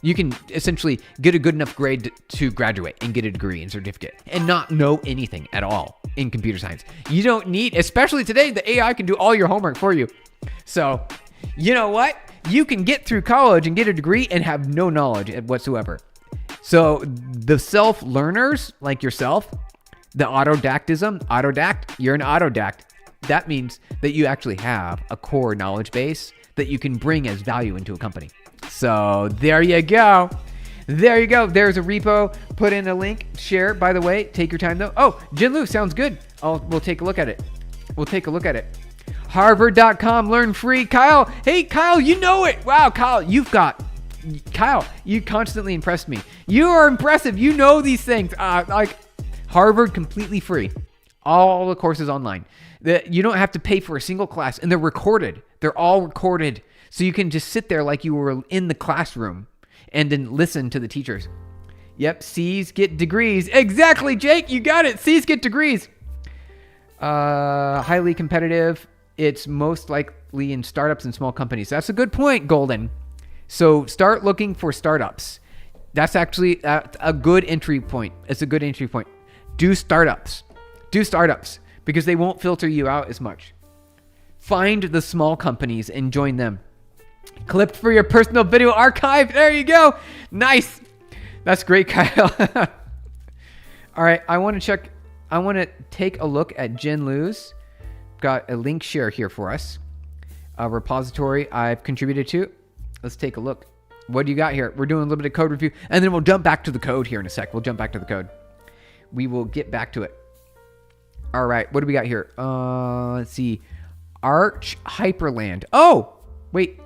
you can essentially get a good enough grade to graduate and get a degree and certificate and not know anything at all in computer science. You don't need, especially today, the AI can do all your homework for you. So, you know what? You can get through college and get a degree and have no knowledge whatsoever. So the self-learners like yourself, the autodidact, you're an autodidact. That means that you actually have a core knowledge base that you can bring as value into a company. So there you go. There's a repo. Put in a link. Share. By the way, take your time though. Oh, Jinlu sounds good. We'll take a look at it. Harvard.com. Learn free. Kyle. Hey, Kyle, you know it. Wow, Kyle, you constantly impressed me. You are impressive. You know these things. Like Harvard, completely free. All the courses online. You don't have to pay for a single class, and they're recorded. They're all recorded. So you can just sit there like you were in the classroom and then listen to the teachers. Yep, C's get degrees. Exactly, Jake, you got it. C's get degrees. Highly competitive. It's most likely in startups and small companies. That's a good point, Golden. So start looking for startups. That's actually a good entry point. It's a good entry point. Do startups because they won't filter you out as much. Find the small companies and join them. Clipped for your personal video archive. There you go. Nice. That's great, Kyle. All right. I want to take a look at Jinlu's. Got a link share here for us. A repository I've contributed to. Let's take a look. What do you got here? We're doing a little bit of code review, and then we'll jump back to the code here in a sec. We will get back to it. All right. What do we got here? Let's see. Arch Hyperland. Oh, wait.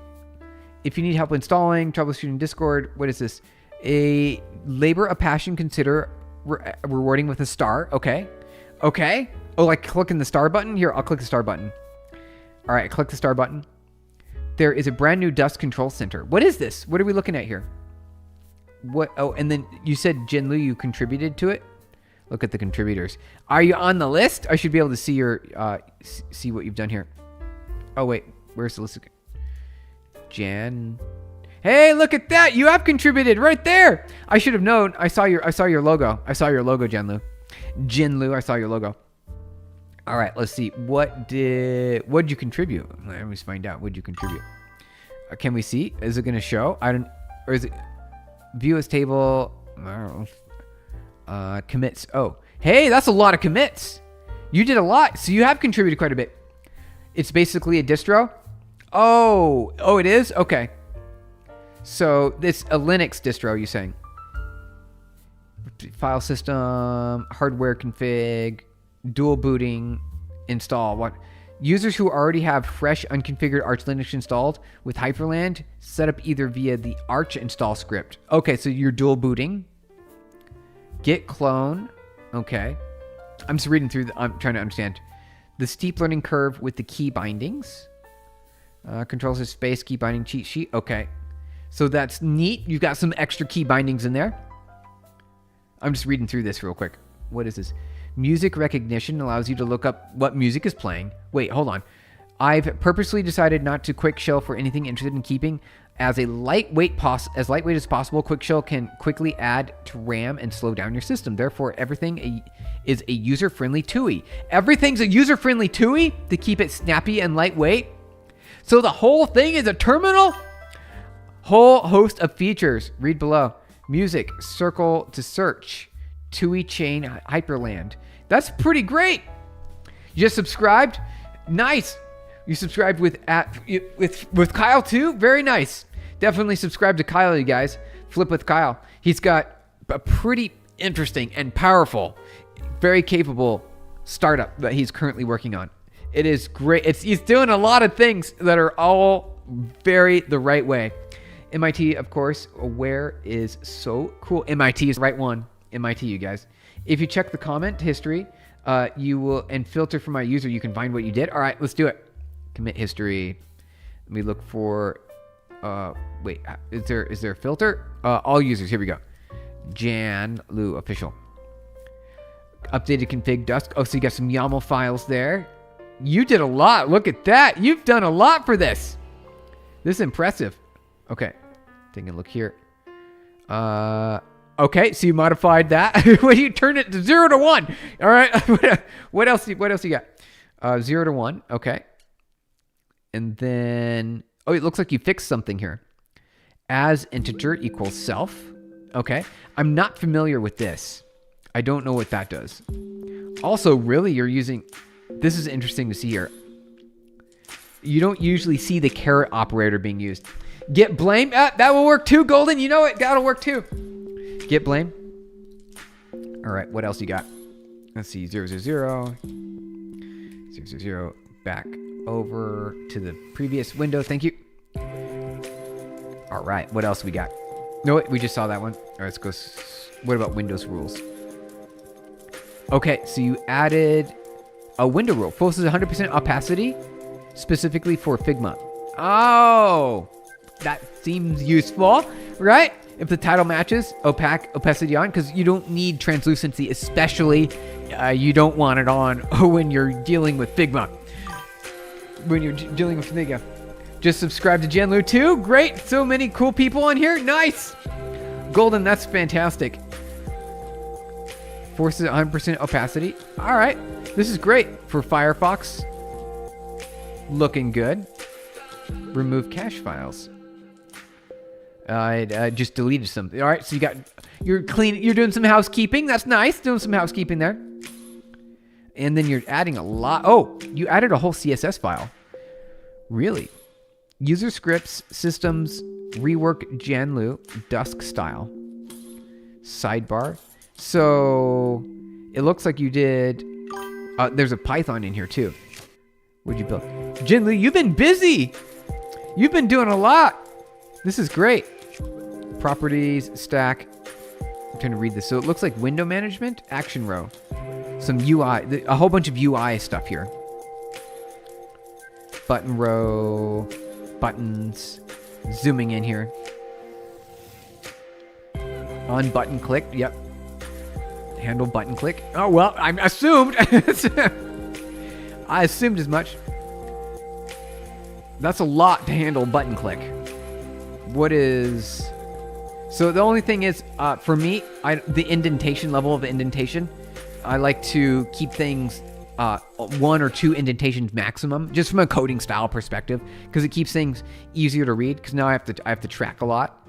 If you need help installing, troubleshooting Discord, what is this? A labor of passion, consider rewarding with a star. Okay. Oh, like clicking the star button? Here, I'll click the star button. All right, click the star button. There is a brand new dust control center. What is this? What are we looking at here? What? Oh, and then you said, Jinlu, you contributed to it? Look at the contributors. Are you on the list? I should be able to see see what you've done here. Oh, wait. Where's the list? Jan. Hey, look at that. You have contributed right there. I should have known. I saw your logo. Jinlu. I saw your logo. All right, let's see. What did you contribute? Let me find out. What did you contribute? Can we see? Is it going to show? Or is it view as table? Commits. Oh, hey, that's a lot of commits. You did a lot. So you have contributed quite a bit. It's basically a distro. Oh, it is? Okay. So this a Linux distro, you're saying? File system, hardware config, dual booting, install. What? Users who already have fresh unconfigured Arch Linux installed with Hyperland, set up either via the Arch install script. Okay, so you're dual booting. Git clone. Okay. I'm just reading through. I'm trying to understand. The steep learning curve with the key bindings. Controls the space key binding cheat sheet. Okay. So that's neat. You've got some extra key bindings in there. I'm just reading through this real quick. What is this? Music recognition allows you to look up what music is playing. Wait, hold on. I've purposely decided not to quick shell for anything interested in keeping as lightweight as possible. Quick shell can quickly add to RAM and slow down your system. Therefore, everything is a user-friendly TUI. Everything's a user-friendly TUI to keep it snappy and lightweight. So the whole thing is a terminal? Whole host of features. Read below. Music, circle to search, TUI chain, hyperland. That's pretty great. You just subscribed? Nice. You subscribed with Kyle too? Very nice. Definitely subscribe to Kyle, you guys. Flip with Kyle. He's got a pretty interesting and powerful, very capable startup that he's currently working on. It is great. He's doing a lot of things that are all very the right way. MIT, of course, Aware is so cool. MIT is the right one. MIT, you guys. If you check the comment history, you will, and filter for my user, you can find what you did. All right, let's do it. Commit history. Let me look for, wait, is there a filter? All users, here we go. Jan Lu official. Updated config dusk. Oh, so you got some YAML files there. You did a lot. Look at that. You've done a lot for this. This is impressive. Okay. Taking a look here. Okay, so you modified that. When you turn it to 0 to 1. All right. What else you got? 0 to 1. Okay. And then, oh, it looks like you fixed something here. As integer equals self. Okay. I'm not familiar with this. I don't know what that does. Also, really, you're using, this is interesting to see here. You don't usually see the caret operator being used. Get blame. That will work too, Golden. You know it. That'll work too. Get blame. All right. What else you got? Let's see. 0, 0, 0. 0, 0, 0. Back over to the previous window. Thank you. All right. What else we got? No, we just saw that one. All right. Let's go. What about Windows rules? Okay. So you added a window rule. Forces 100% opacity specifically for Figma. Oh. That seems useful, right? If the title matches, opacity on, because you don't need translucency, especially you don't want it on when you're dealing with Figma. When you're dealing with Figma. Just subscribe to Janlu too. Great. So many cool people on here. Nice. Golden, that's fantastic. Forces 100% opacity. All right. This is great for Firefox. Looking good. Remove cache files. I just deleted something. All right, so you're doing some housekeeping. That's nice. Doing some housekeeping there. And then you're adding a lot. Oh, you added a whole CSS file. Really? User scripts, systems, rework Janlu, dusk style. Sidebar. So it looks like you did. There's a Python in here too. What'd you build? Janlu, you've been busy. You've been doing a lot. This is great. Properties, stack. I'm trying to read this. So it looks like window management, action row. Some UI, a whole bunch of UI stuff here. Button row, buttons, zooming in here. On button click, yep. Handle button click. Oh, well, I assumed. I assumed as much. That's a lot to handle button click. What is... So the only thing is, for me, the indentation, level of indentation, I like to keep things 1 or 2 indentations maximum, just from a coding style perspective, because it keeps things easier to read, because now I have to track a lot.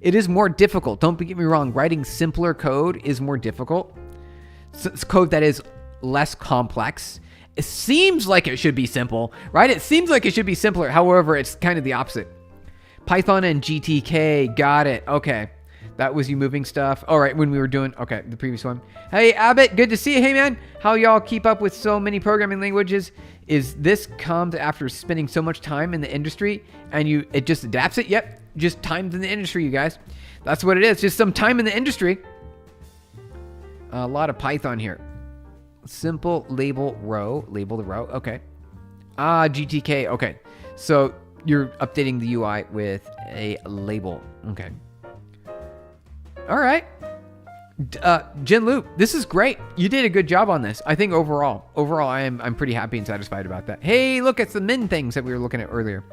It is more difficult. Don't get me wrong. Writing simpler code is more difficult. It's code that is less complex. It seems like it should be simple, right? It seems like it should be simpler. However, it's kind of the opposite. Python and GTK. Got it. Okay. That was you moving stuff. All right. When we were doing, okay, the previous one. Hey, Abbott. Good to see you. Hey, man. How y'all keep up with so many programming languages? Is this comes after spending so much time in the industry and it just adapts it? Yep. Just time in the industry, you guys. That's what it is. Just some time in the industry. A lot of Python here. Simple label row. Label the row. Okay. GTK. Okay. So you're updating the UI with a label. Okay. All right. Jinlu, this is great. You did a good job on this. I think overall, I'm pretty happy and satisfied about that. Hey, look, it's the min things that we were looking at earlier.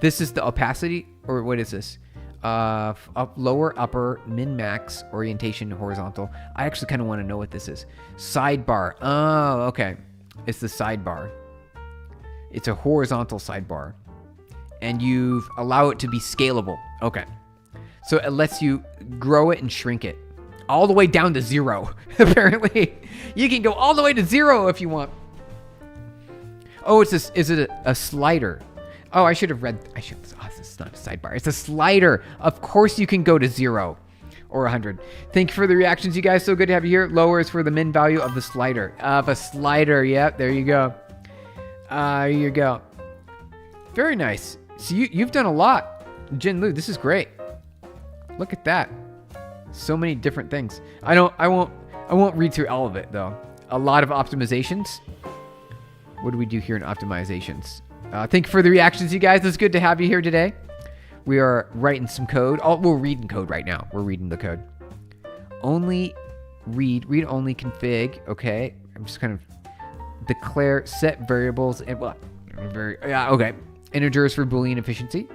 This is the opacity, or what is this? Lower, upper, min, max, orientation, horizontal. I actually kind of want to know what this is. Sidebar. Oh, okay. It's the sidebar. It's a horizontal sidebar. And you allow it to be scalable. Okay. So it lets you grow it and shrink it. All the way down to 0, apparently. You can go all the way to 0 if you want. Oh, is it a slider? Oh, I should have read. It's not a sidebar. It's a slider. Of course you can go to 0 or 100. Thank you for the reactions, you guys. So good to have you here. Lower is for the min value of the slider. Yep, there you go. There you go. Very nice. So you've done a lot. Jinlu, this is great. Look at that. So many different things. I won't read through all of it though. A lot of optimizations. What do we do here in optimizations? Thank you for the reactions, you guys. It's good to have you here today. We are writing some code. We're reading code right now. We're reading the code. Only read only config. Okay. I'm just kind of declare set variables and okay. Integers for Boolean efficiency.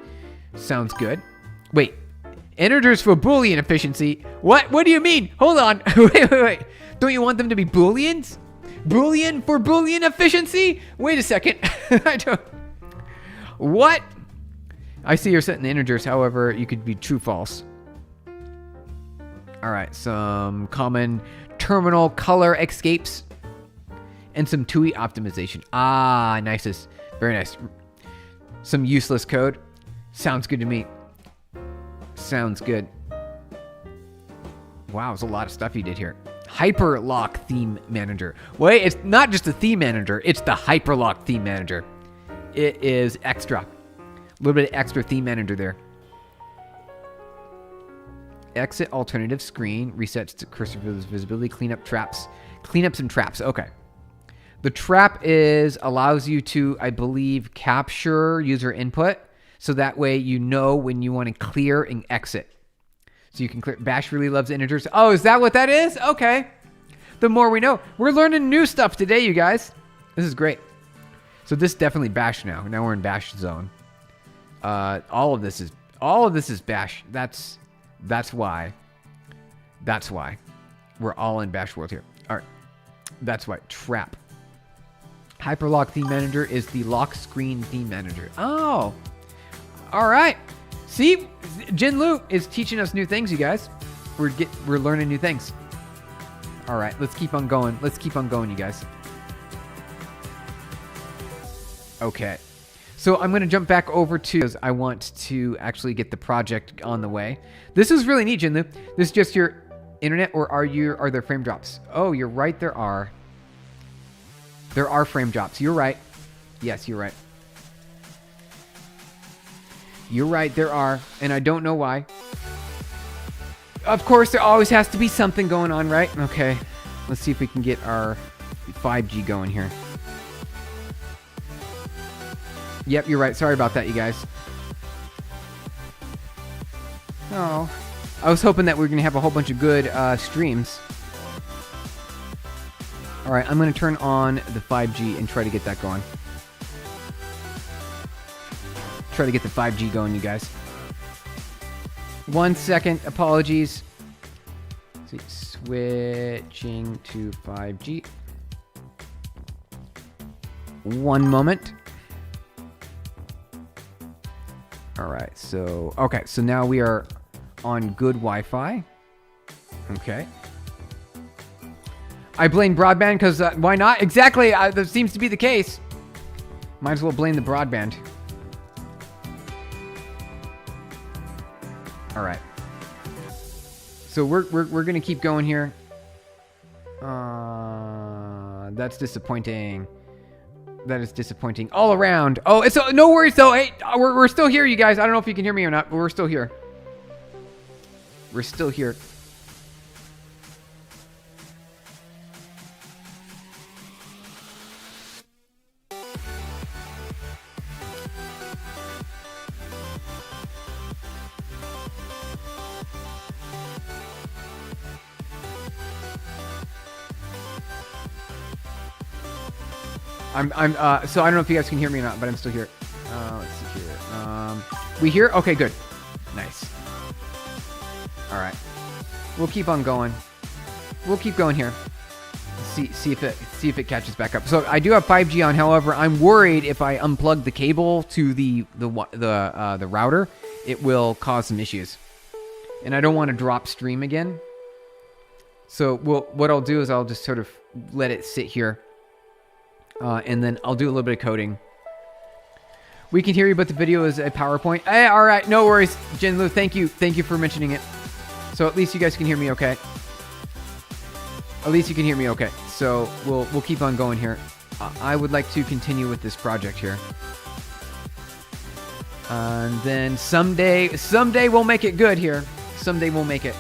Sounds good. Wait. Integers for Boolean efficiency? What do you mean? Hold on. Wait. Don't you want them to be Booleans? Boolean for Boolean efficiency? Wait a second. I don't... What? I see you're setting the integers. However, you could be true, false. All right. Some common terminal color escapes and some TUI optimization. Nice. Very nice. Some useless code. Sounds good to me. Sounds good. Wow, there's a lot of stuff you did here. Hyperlock theme manager. Wait, it's not just a theme manager, it's the Hyperlock theme manager. It is extra. A little bit of extra theme manager there. Exit alternative screen, resets to cursor visibility, cleanups and traps. Okay. The trap allows you to, I believe, capture user input. So that way you know when you want to clear and exit. So you can clear. Bash really loves integers. Oh, is that what that is? Okay. The more we know. We're learning new stuff today, you guys. This is great. So this is definitely Bash now. Now we're in Bash zone. All of this is Bash. That's why. That's why. We're all in Bash world here. All right. That's why. Trap. Hyperlock theme manager is the lock screen theme manager. Oh. All right. See, Jinlu is teaching us new things, you guys. We're learning new things. All right, let's keep on going. You guys. Okay. So I'm going to jump back over to, because I want to actually get the project on the way. This is really neat, Jinlu. This is just your internet, or are there frame drops? Oh, you're right. There are frame drops. You're right. Yes, you're right. You're right, there are, and I don't know why. Of course, there always has to be something going on, right? Okay, let's see if we can get our 5G going here. Yep, you're right. Sorry about that, you guys. Oh, I was hoping that we were going to have a whole bunch of good streams. All right, I'm going to turn on the 5G and try to get that going. Try to get the 5G going, you guys. 1 second. Apologies. Let's see, switching to 5G. 1 moment. All right. So now we are on good Wi-Fi. Okay. I blame broadband because why not? Exactly. That seems to be the case. Might as well blame the broadband. All right. So we're gonna keep going here. That's disappointing. That is disappointing all around. Oh, it's no worries though. Hey, we're still here, you guys. I don't know if you can hear me or not, but we're still here. We're still here. So I don't know if you guys can hear me or not, but I'm still here. Let's see here. We hear? Okay, good. Nice. All right. We'll keep on going. We'll keep going here. See if it catches back up. So I do have 5G on. However, I'm worried if I unplug the cable to the router, it will cause some issues, and I don't want to drop stream again. So what I'll do is I'll just sort of let it sit here, and then I'll do a little bit of coding. We can hear you, but the video is a PowerPoint. Hey, all right, no worries, Jinlu. Thank you for mentioning it. So at least you guys can hear me okay. At least you can hear me okay. So we'll keep on going here. I would like to continue with this project here. And then someday we'll make it good here. Someday we'll make it.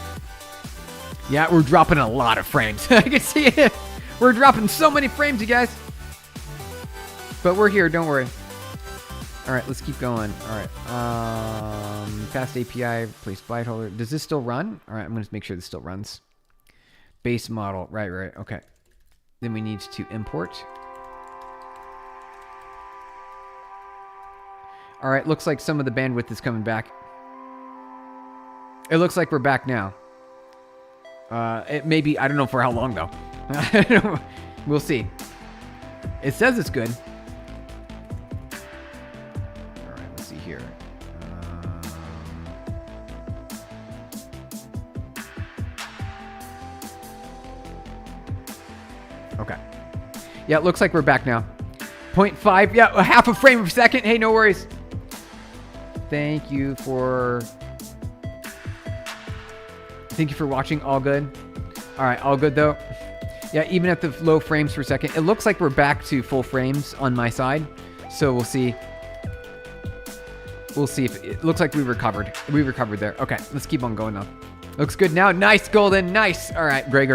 Yeah, we're dropping a lot of frames. I can see it. We're dropping so many frames, you guys. But we're here, don't worry. All right, let's keep going. All right. FastAPI, replace byte holder. Does this still run? All right, I'm going to make sure this still runs. Base model. Right. Okay. Then we need to import. All right, looks like some of the bandwidth is coming back. It looks like we're back now. It may be, I don't know for how long though. We'll see. It says it's good. All right, let's see here. Okay. Yeah, it looks like we're back now. 0.5, yeah, a half a frame per second. Hey, no worries. Thank you for watching. All good. All right, all good though. Yeah, even at the low frames per second, it looks like we're back to full frames on my side. So we'll see. We'll see if it looks like we recovered. We recovered there. Okay, let's keep on going though. Looks good now. Nice, Golden. Nice. All right, great.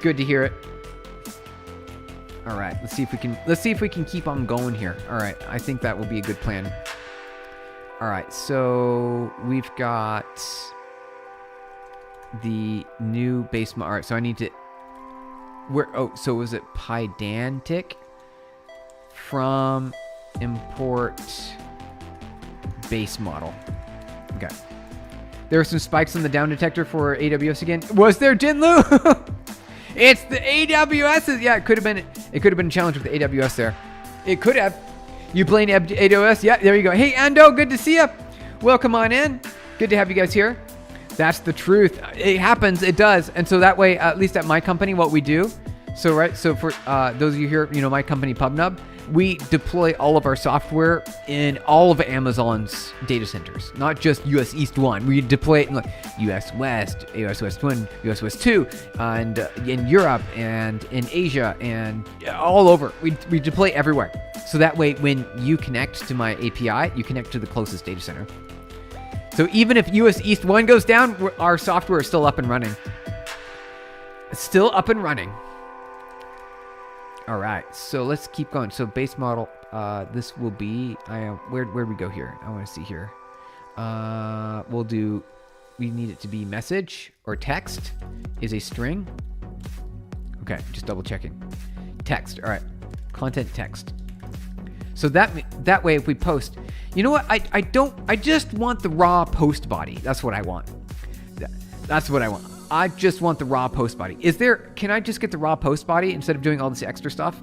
Good to hear it. All right, let's see if we can keep on going here. All right, I think that will be a good plan. All right, so we've got the new base model. All right, so I need to so was it Pydantic from import base model. Okay. There were some spikes on the down detector for AWS again. Was there, Jinlu? It's the AWS. Yeah, it could have been a challenge with the AWS there. It could have. You playing AWS? Yeah, there you go. Hey, Ando, good to see you. Welcome on in. Good to have you guys here. That's the truth. It happens. It does. And so that way, at least at my company, what we do. So, right. So for those of you here, my company PubNub, we deploy all of our software in all of Amazon's data centers, not just US East 1. We deploy it in like US West, US West 1, US West 2, and in Europe and in Asia and all over. We deploy everywhere. So that way, when you connect to my API, you connect to the closest data center. So even if US East 1 goes down, our software is still up and running. It's still up and running. All right, so let's keep going. So base model, this will be, where we go here? I want to see here. We need it to be message or text is a string. Okay, just double checking. Text, all right, content text. So that way if we post, you know what? I just want the raw post body. That's what I want. That's what I want. I just want the raw post body. Can I just get the raw post body instead of doing all this extra stuff?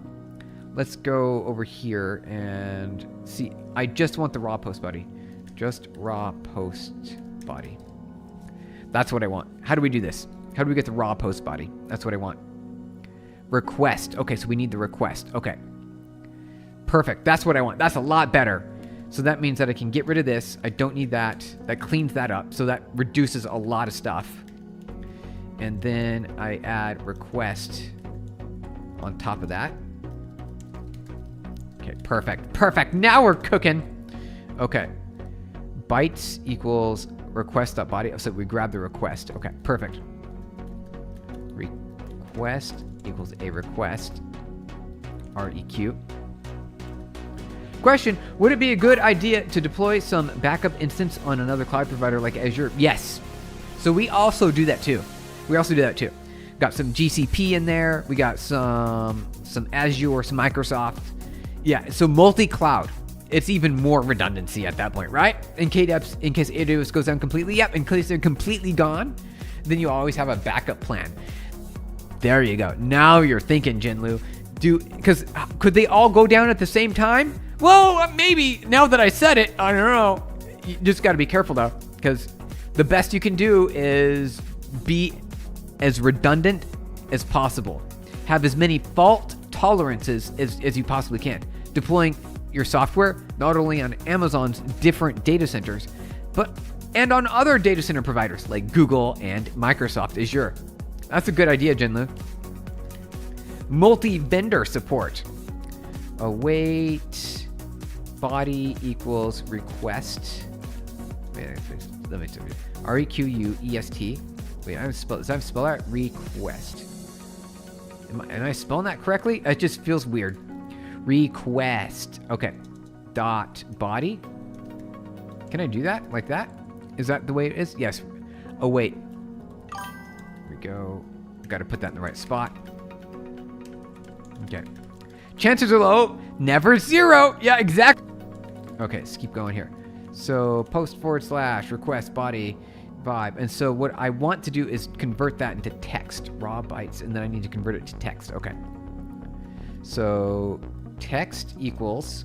Let's go over here and see. I just want the raw post body. Just raw post body. That's what I want. How do we do this? How do we get the raw post body? That's what I want. Request. Okay, so we need the request. Okay. Perfect. That's what I want. That's a lot better. So that means that I can get rid of this. I don't need that. That cleans that up. So that reduces a lot of stuff. And then I add request on top of that. Okay, perfect. Perfect. Now we're cooking. Okay. Bytes equals request.body. So we grab the request. Okay, perfect. Request equals a request. REQ. Question, would it be a good idea to deploy some backup instance on another cloud provider like Azure? Yes. So we also do that too. Got some GCP in there. We got some Azure, some Microsoft. Yeah, so multi-cloud. It's even more redundancy at that point, right? In case AWS goes down completely, yep, in case they're completely gone, then you always have a backup plan. There you go. Now you're thinking, Jinlu. Because could they all go down at the same time? Well, maybe. Now that I said it, I don't know. You just got to be careful, though, because the best you can do is be as redundant as possible. Have as many fault tolerances as you possibly can. Deploying your software not only on Amazon's different data centers, and on other data center providers like Google and Microsoft Azure. That's a good idea, Jinlu. Multi-vendor support. Await body equals request. Wait, let me tell you. REQUEST. Wait, I spell that request. Am I spelling that correctly? It just feels weird. Request. Okay. Dot body. Can I do that like that? Is that the way it is? Yes. Oh wait. Here we go. Got to put that in the right spot. Okay. Chances are low. Never zero. Yeah, exactly. Okay, let's keep going here. So post / request body vibe. And so what I want to do is convert that into text, raw bytes, and then I need to convert it to text. Okay. So text equals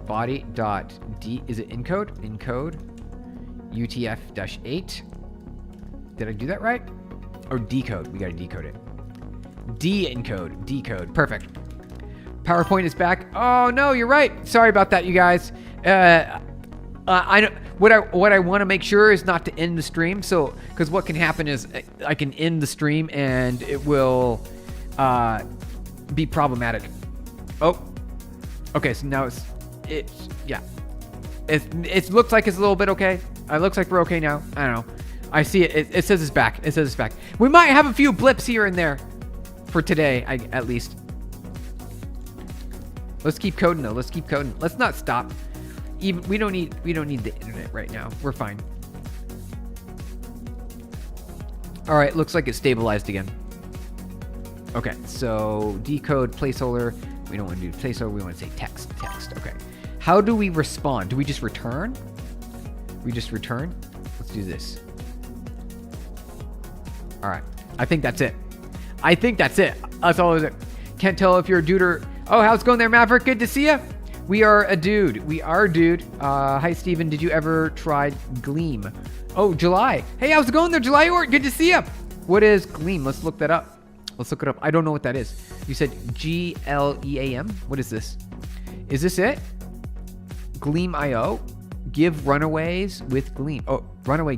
body dot d. Is it encode? Encode UTF-8. Did I do that right? Or decode? We gotta decode it. De-encode. Decode. Perfect. PowerPoint is back. Oh no, you're right. Sorry about that, you guys. I know what I want to make sure is not to end the stream. So, because what can happen is I can end the stream and it will be problematic. Oh, okay. So now it looks like it's a little bit okay. It looks like we're okay now. I don't know. I see it. It says it's back. It says it's back. We might have a few blips here and there for today, at least. Let's keep coding though. Let's keep coding. Let's not stop. Even we don't need the internet right now. We're fine. All right, looks like it's stabilized again. Okay, so decode placeholder. We don't want to do placeholder. We want to say text. Okay. How do we respond? Do we just return? We just return. Let's do this. All right. I think that's it. That's all. Can't tell if you're a dude or. Oh, how's it going there, Maverick? Good to see you. We are a dude. Hi, Steven. Did you ever try Gleam? Oh, July. Hey, how's it going there, July? Good to see you. What is Gleam? Let's look that up. I don't know what that is. You said GLEAM. What is this? Is this it? Gleam.io. Give runaways with Gleam. Oh, runaway.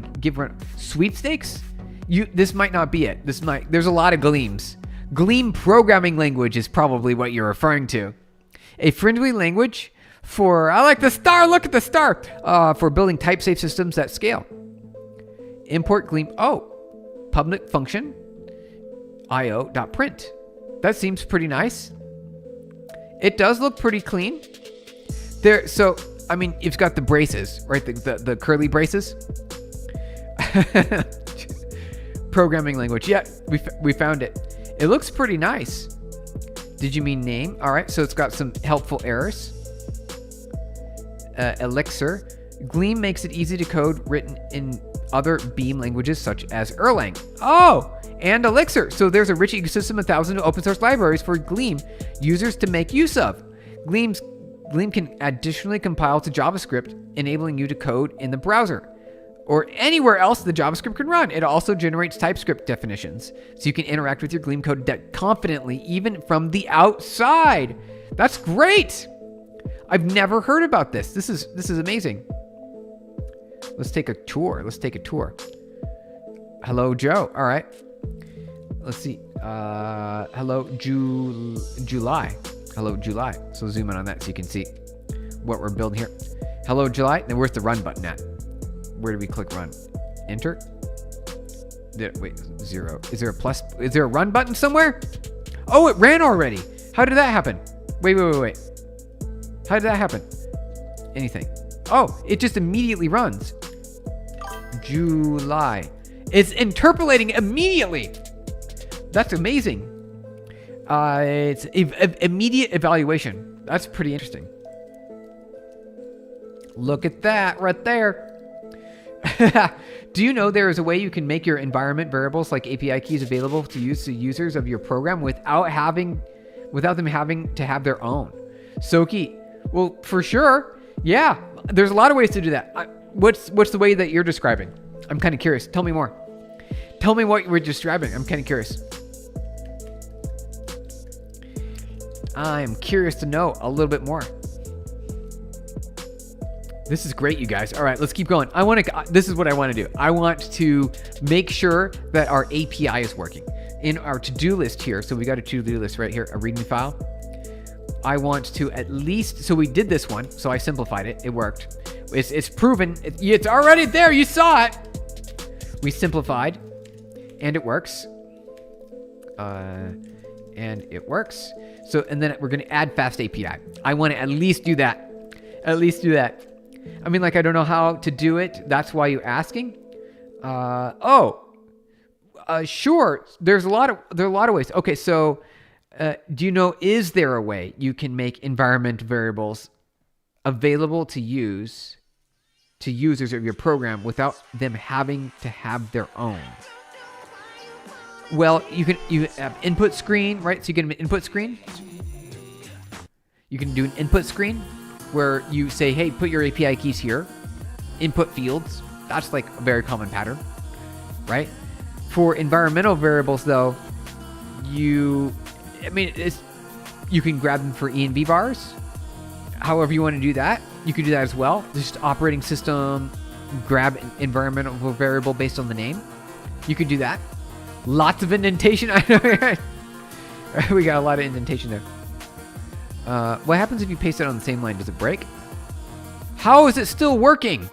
Sweepstakes? This might not be it. There's a lot of Gleams. Gleam programming language is probably what you're referring to. A friendly language for, I like the star, look at the star, for building type-safe systems that scale. Import Gleam, PubNub function, io.print. That seems pretty nice. It does look pretty clean. So, I mean, it's got the braces, right? The curly braces. Programming language, yeah, we found it. It looks pretty nice. Did you mean name? All right, so it's got some helpful errors. Elixir. Gleam makes it easy to code written in other Beam languages such as Erlang. Oh, and Elixir. So there's a rich ecosystem of thousands of open source libraries for Gleam users to make use of. Gleam can additionally compile to JavaScript, enabling you to code in the browser or anywhere else the JavaScript can run. It also generates TypeScript definitions, so you can interact with your Gleam code confidently, even from the outside. That's great. I've never heard about this. This is amazing. Let's take a tour. Hello, Joe. All right. Let's see. Hello, July. Hello, July. So zoom in on that so you can see what we're building here. Hello, July. Now where's the run button at? Where do we click run? Enter? Wait, 0. Is there a plus? Is there a run button somewhere? Oh, it ran already. How did that happen? Wait. How did that happen? Anything. Oh, it just immediately runs. July. It's interpolating immediately. That's amazing. It's immediate evaluation. That's pretty interesting. Look at that right there. Do you know there is a way you can make your environment variables like API keys available to use to users of your program without them having to have their own? Soki, well, for sure. Yeah, there's a lot of ways to do that. What's the way that you're describing? I'm kind of curious. Tell me more. Tell me what you were describing. I'm kind of curious. I'm curious to know a little bit more. This is great, you guys. All right, let's keep going. This is what I want to do. I want to make sure that our API is working. In our to-do list here, so we got a to-do list right here, a README file. I want to at least, so we did this one, so I simplified it. It worked. It's proven. It's already there. You saw it. We simplified, and it works. And it works. So, and then we're going to add FastAPI. I want to at least do that. At least do that. I mean, like, I don't know how to do it. That's why you're asking. Sure. There are a lot of ways. Okay, so do you know, is there a way you can make environment variables available to use to users of your program without them having to have their own? Well, you have input screen, right? So you get an input screen. You can do an input screen where you say, hey, put your API keys here. Input fields. That's like a very common pattern, right? For environmental variables, though, you can grab them for env bars. However you want to do that, you can do that as well. Just operating system, grab an environmental variable based on the name. You could do that. Lots of indentation. I know. We got a lot of indentation there. What happens if you paste it on the same line? Does it break? How is it still working?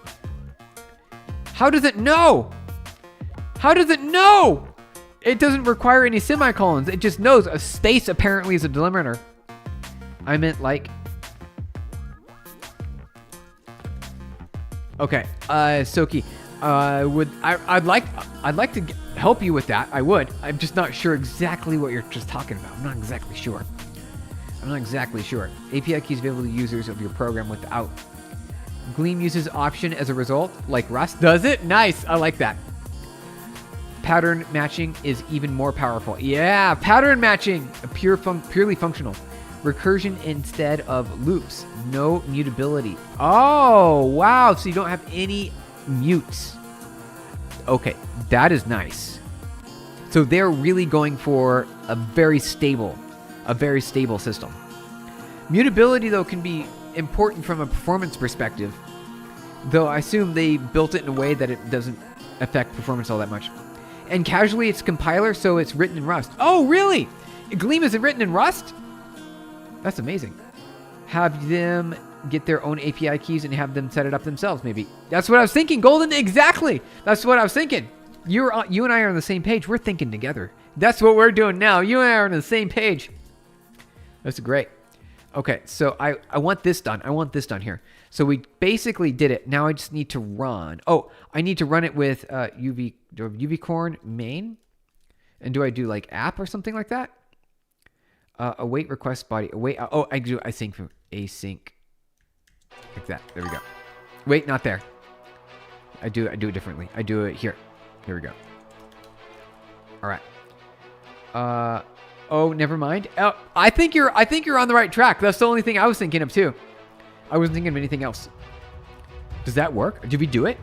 How does it know? How does it know? It doesn't require any semicolons. It just knows a space apparently is a delimiter. I meant like... Okay, Soki, I'd like to help you with that. I would. I'm just not sure exactly what you're just talking about. I'm not exactly sure. API keys available to users of your program without. Gleam uses option as a result, like Rust does it. Nice. I like that. Pattern matching is even more powerful. Yeah, pattern matching, purely functional. Recursion instead of loops. No mutability. Oh, wow. So you don't have any mutes. Okay, that is nice. So they're really going for a very stable system. Mutability, though, can be important from a performance perspective, though I assume they built it in a way that it doesn't affect performance all that much. And casually, it's compiler, so it's written in Rust. Oh, really? Gleam isn't written in Rust? That's amazing. Have them get their own API keys and have them set it up themselves, maybe. That's what I was thinking, Golden. Exactly. That's what I was thinking. You and I are on the same page. We're thinking together. That's what we're doing now. You and I are on the same page. That's great. Okay, so I want this done. I want this done here. So we basically did it. Now I just need to run. Oh, I need to run it with UVcorn main. And do I do like app or something like that? Await request body. Await. Oh, I do async from async. Like that. There we go. Wait, not there. I do it differently. I do it here. Here we go. All right. Oh, never mind. Oh, I think you're on the right track. That's the only thing I was thinking of too. I wasn't thinking of anything else. Does that work? Did we do it?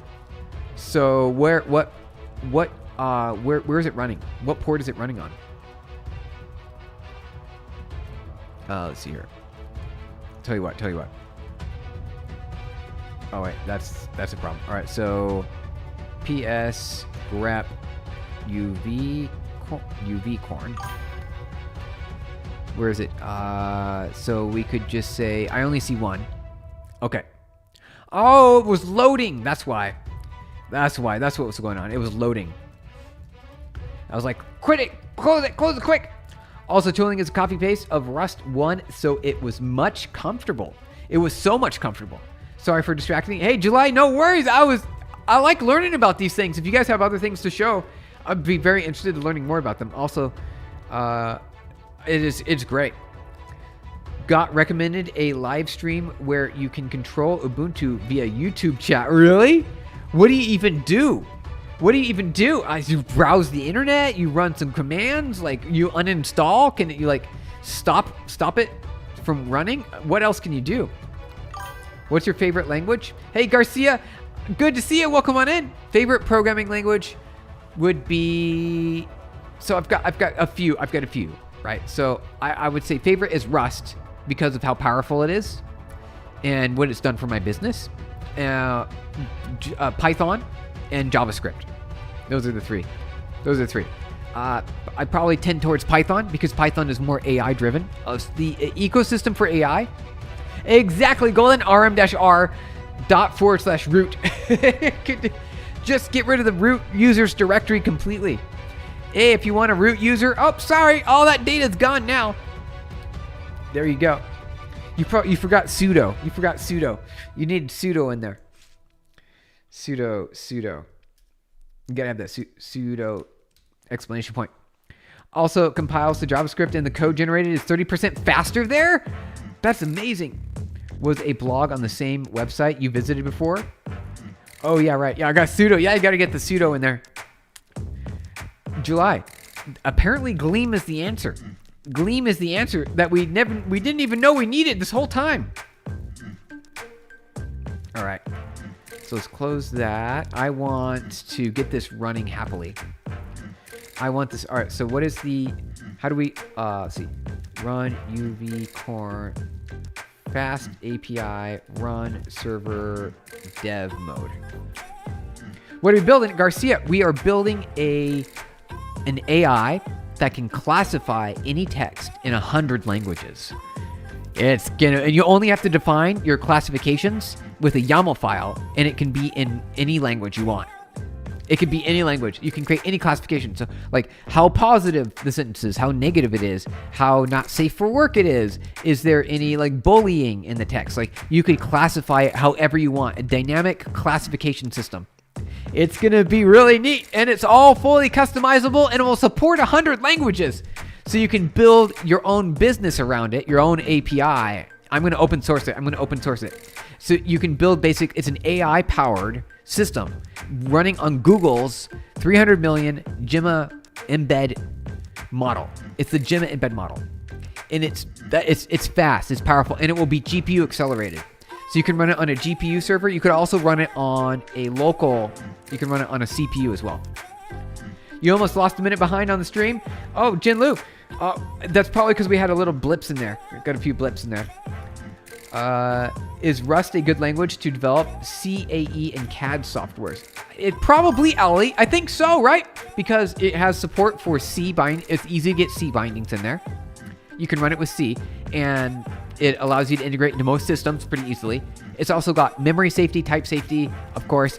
So where is it running? What port is it running on? Let's see here. Tell you what. Oh wait, that's a problem. All right, so ps grep uv corn. Where is it? So we could just say I only see one. Okay. Oh, it was loading. That's why. That's what was going on. It was loading. I was like, quit it, close it quick. Also, tooling is a copy paste of Rust 1, so it was much comfortable. It was so much comfortable. Sorry for distracting me. Hey, July, no worries. I like learning about these things. If you guys have other things to show, I'd be very interested in learning more about them. Also, It's great. Got recommended a live stream where you can control Ubuntu via YouTube chat. Really? What do you even do? You browse the internet, you run some commands, like you uninstall, can you like stop it from running? What else can you do? What's your favorite language? Hey Garcia, good to see you. Welcome on in. Favorite programming language would be, so I've got a few, right? So I would say favorite is Rust because of how powerful it is and what it's done for my business. Python and JavaScript. Those are the three. I probably tend towards Python because Python is more AI driven. The ecosystem for AI. Exactly, Golden, rm-r./root. Just get rid of the root users directory completely. Hey, if you want a root user, oh, sorry, all that data's gone now. There you go. You forgot sudo. You need sudo in there. Sudo. You gotta have that sudo exclamation point. Also, it compiles to JavaScript and the code generated is 30% faster there. That's amazing. Was a blog on the same website you visited before? Oh yeah, right. Yeah, I got sudo. Yeah, you gotta get the sudo in there. July. Apparently, Gleam is the answer. Gleam is the answer that we didn't even know we needed this whole time. All right. So let's close that. I want to get this running happily. I want this. All right. So what is the? How do we? Let's see. Run UV corn. FastAPI. Run server dev mode. What are we building, Garcia? We are building an AI that can classify any text in 100 languages. And you only have to define your classifications with a YAML file, and it can be in any language you want. It could be any language. You can create any classification. So, like how positive the sentence is, how negative it is, how not safe for work it is. Is there any like bullying in the text? Like you could classify it however you want. A dynamic classification system. It's gonna be really neat, and it's all fully customizable, and it will support 100 languages. So you can build your own business around it, your own API. I'm gonna open source it. So you can build it's an AI powered system running on Google's 300 million Gemma embed model. It's the Gemma embed model. And it's fast, it's powerful, and it will be GPU accelerated. So you can run it on a GPU server. You could also run it on you can run it on a CPU as well. You almost lost a minute behind on the stream. Oh, Jin Lu. That's probably because we had a little blips in there. We've got a few blips in there. Is Rust a good language to develop CAE and CAD softwares? It probably, Ellie. I think so, right? Because it has support for C bind. It's easy to get C bindings in there. You can run it with C, and it allows you to integrate into most systems pretty easily. It's also got memory safety, type safety, of course,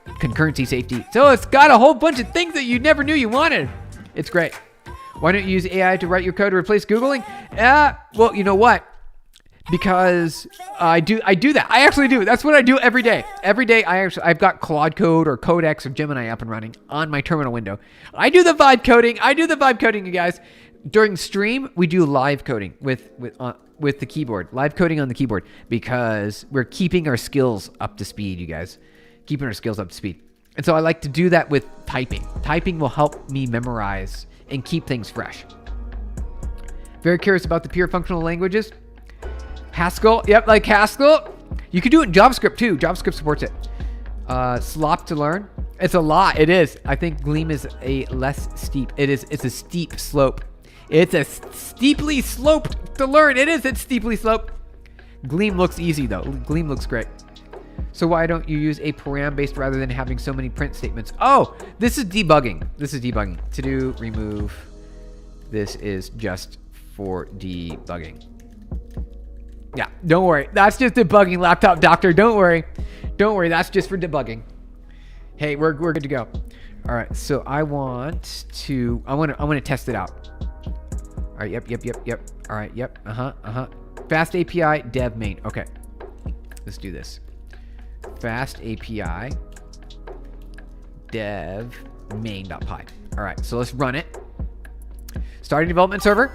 concurrency safety. So it's got a whole bunch of things that you never knew you wanted. It's great. Why don't you use AI to write your code to replace Googling? Well, you know what? Because I do that. I actually do. That's what I do every day. Every day I've got Claude Code or Codex or Gemini up and running on my terminal window. I do the vibe coding, you guys. During stream, we do live coding with the keyboard. Live coding on the keyboard because we're keeping our skills up to speed, you guys. Keeping our skills up to speed. And so I like to do that with typing. Typing will help me memorize and keep things fresh. Very curious about the pure functional languages. Haskell, yep, like Haskell. You can do it in JavaScript too. JavaScript supports it. Slop to learn. It's a lot. It is. I think Gleam is a less steep. It's a steep slope. It's a steeply sloped to learn. It's steeply sloped. Gleam looks easy though. Gleam looks great. So why don't you use a param based rather than having so many print statements? Oh, this is debugging. To do, remove. This is just for debugging. Yeah, don't worry. That's just debugging, laptop doctor. Don't worry. That's just for debugging. Hey, we're good to go. All right. So I want to test it out. All right. Yep. All right. Yep. FastAPI dev main. Okay. Let's do this. FastAPI dev main.py. All right. So let's run it. starting development server.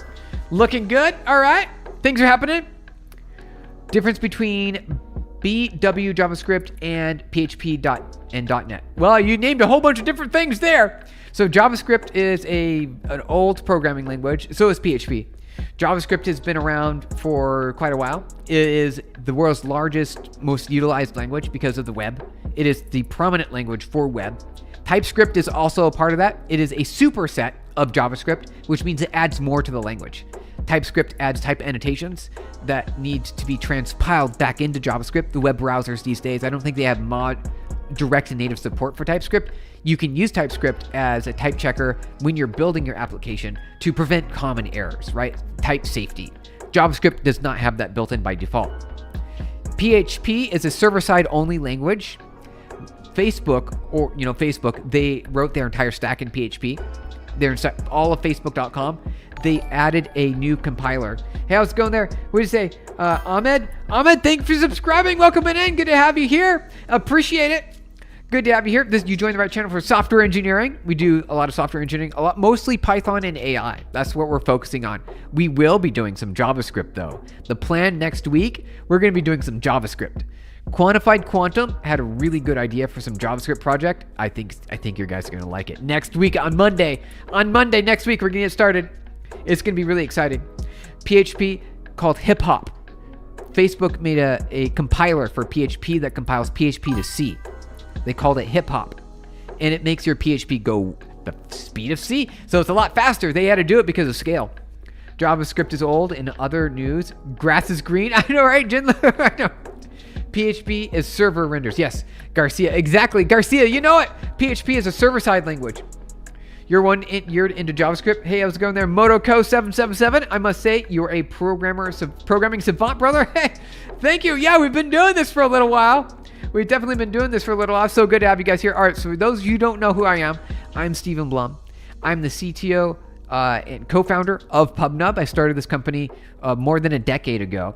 Looking good. All right. Things are happening. Difference between BW JavaScript and PHP and .NET. Well, you named a whole bunch of different things there. So JavaScript is an old programming language. So is PHP. JavaScript has been around for quite a while. It is the world's largest, most utilized language because of the web. It is the prominent language for web. TypeScript is also a part of that. It is a superset of JavaScript, which means it adds more to the language. TypeScript adds type annotations that need to be transpiled back into JavaScript. The web browsers these days, I don't think they have direct and native support for TypeScript. You can use TypeScript as a type checker when you're building your application to prevent common errors, right? Type safety. JavaScript does not have that built in by default. PHP is a server-side only language. Facebook, they wrote their entire stack in PHP. All of Facebook.com. They added a new compiler. Hey, how's it going there? What do you say? Ahmed? Ahmed, thanks for subscribing. Welcome in. Good to have you here. Appreciate it. Good to have you here. You joined the right channel for software engineering. We do a lot of software engineering, mostly Python and AI. That's what we're focusing on. We will be doing some JavaScript though. The plan next week, we're going to be doing some JavaScript. Quantified Quantum had a really good idea for some JavaScript project. I think you guys are going to like it. Next week on Monday next week, we're going to get started. It's going to be really exciting. PHP called Hip Hop. Facebook made a compiler for PHP that compiles PHP to C. They called it Hip Hop. And it makes your PHP go the speed of C. So it's a lot faster. They had to do it because of scale. JavaScript is old. In other news, grass is green. I know, right, Jen? I know. PHP is server renders. Yes, Garcia. Exactly. Garcia, you know it. PHP is a server-side language. You're into JavaScript. Hey, how's it going there? Motoko777. I must say, you're a programming savant, brother. Hey, thank you. Yeah, we've been doing this for a little while. We've definitely been doing this for a little while. So good to have you guys here. All right, so for those of you who don't know who I am, I'm Stephen Blum. I'm the CTO and co-founder of PubNub. I started this company more than a decade ago.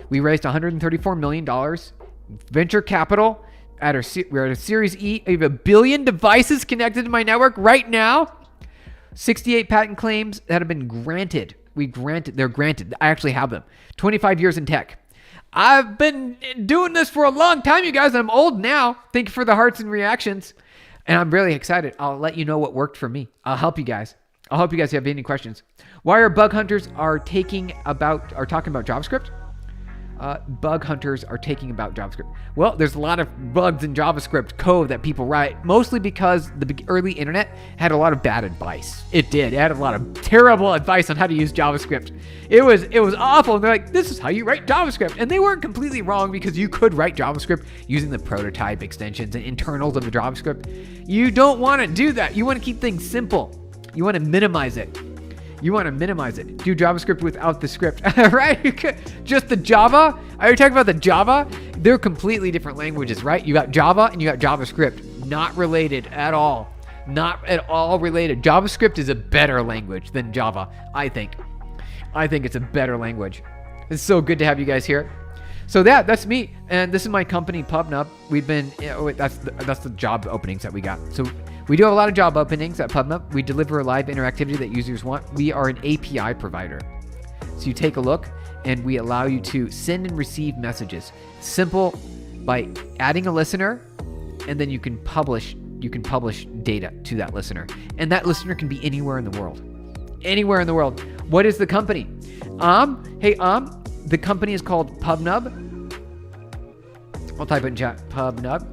We raised $134 million. Venture capital. We're at a Series E. I have 1 billion devices connected to my network right now. 68 patent claims that have been granted. They're granted. I actually have them. 25 years in tech. I've been doing this for a long time, you guys. I'm old now. Thank you for the hearts and reactions. And I'm really excited. I'll let you know what worked for me. I'll help you guys. I'll help you guys if you have any questions. Why are bug hunters talking about JavaScript? Bug hunters are talking about JavaScript. Well, there's a lot of bugs in JavaScript code that people write, mostly because the early internet had a lot of bad advice. It did. It had a lot of terrible advice on how to use JavaScript. It was awful. And they're like, this is how you write JavaScript. And they weren't completely wrong because you could write JavaScript using the prototype extensions and internals of the JavaScript. You don't want to do that. You want to keep things simple. You want to minimize it. Do JavaScript without the script, right? Just the Java. Are you talking about the Java? They're completely different languages, right? You got Java and you got JavaScript. Not related at all. Not at all related. JavaScript is a better language than Java, I think. I think it's a better language. It's so good to have you guys here. So that's me, and this is my company, PubNub. We've been, that's the job openings that we got. So we do have a lot of job openings at PubNub. We deliver live interactivity that users want. We are an API provider. So you take a look, and we allow you to send and receive messages. Simple, by adding a listener, and then you can publish data to that listener. And that listener can be anywhere in the world. Anywhere in the world. What is the company? The company is called PubNub. I'll type it in chat. PubNub.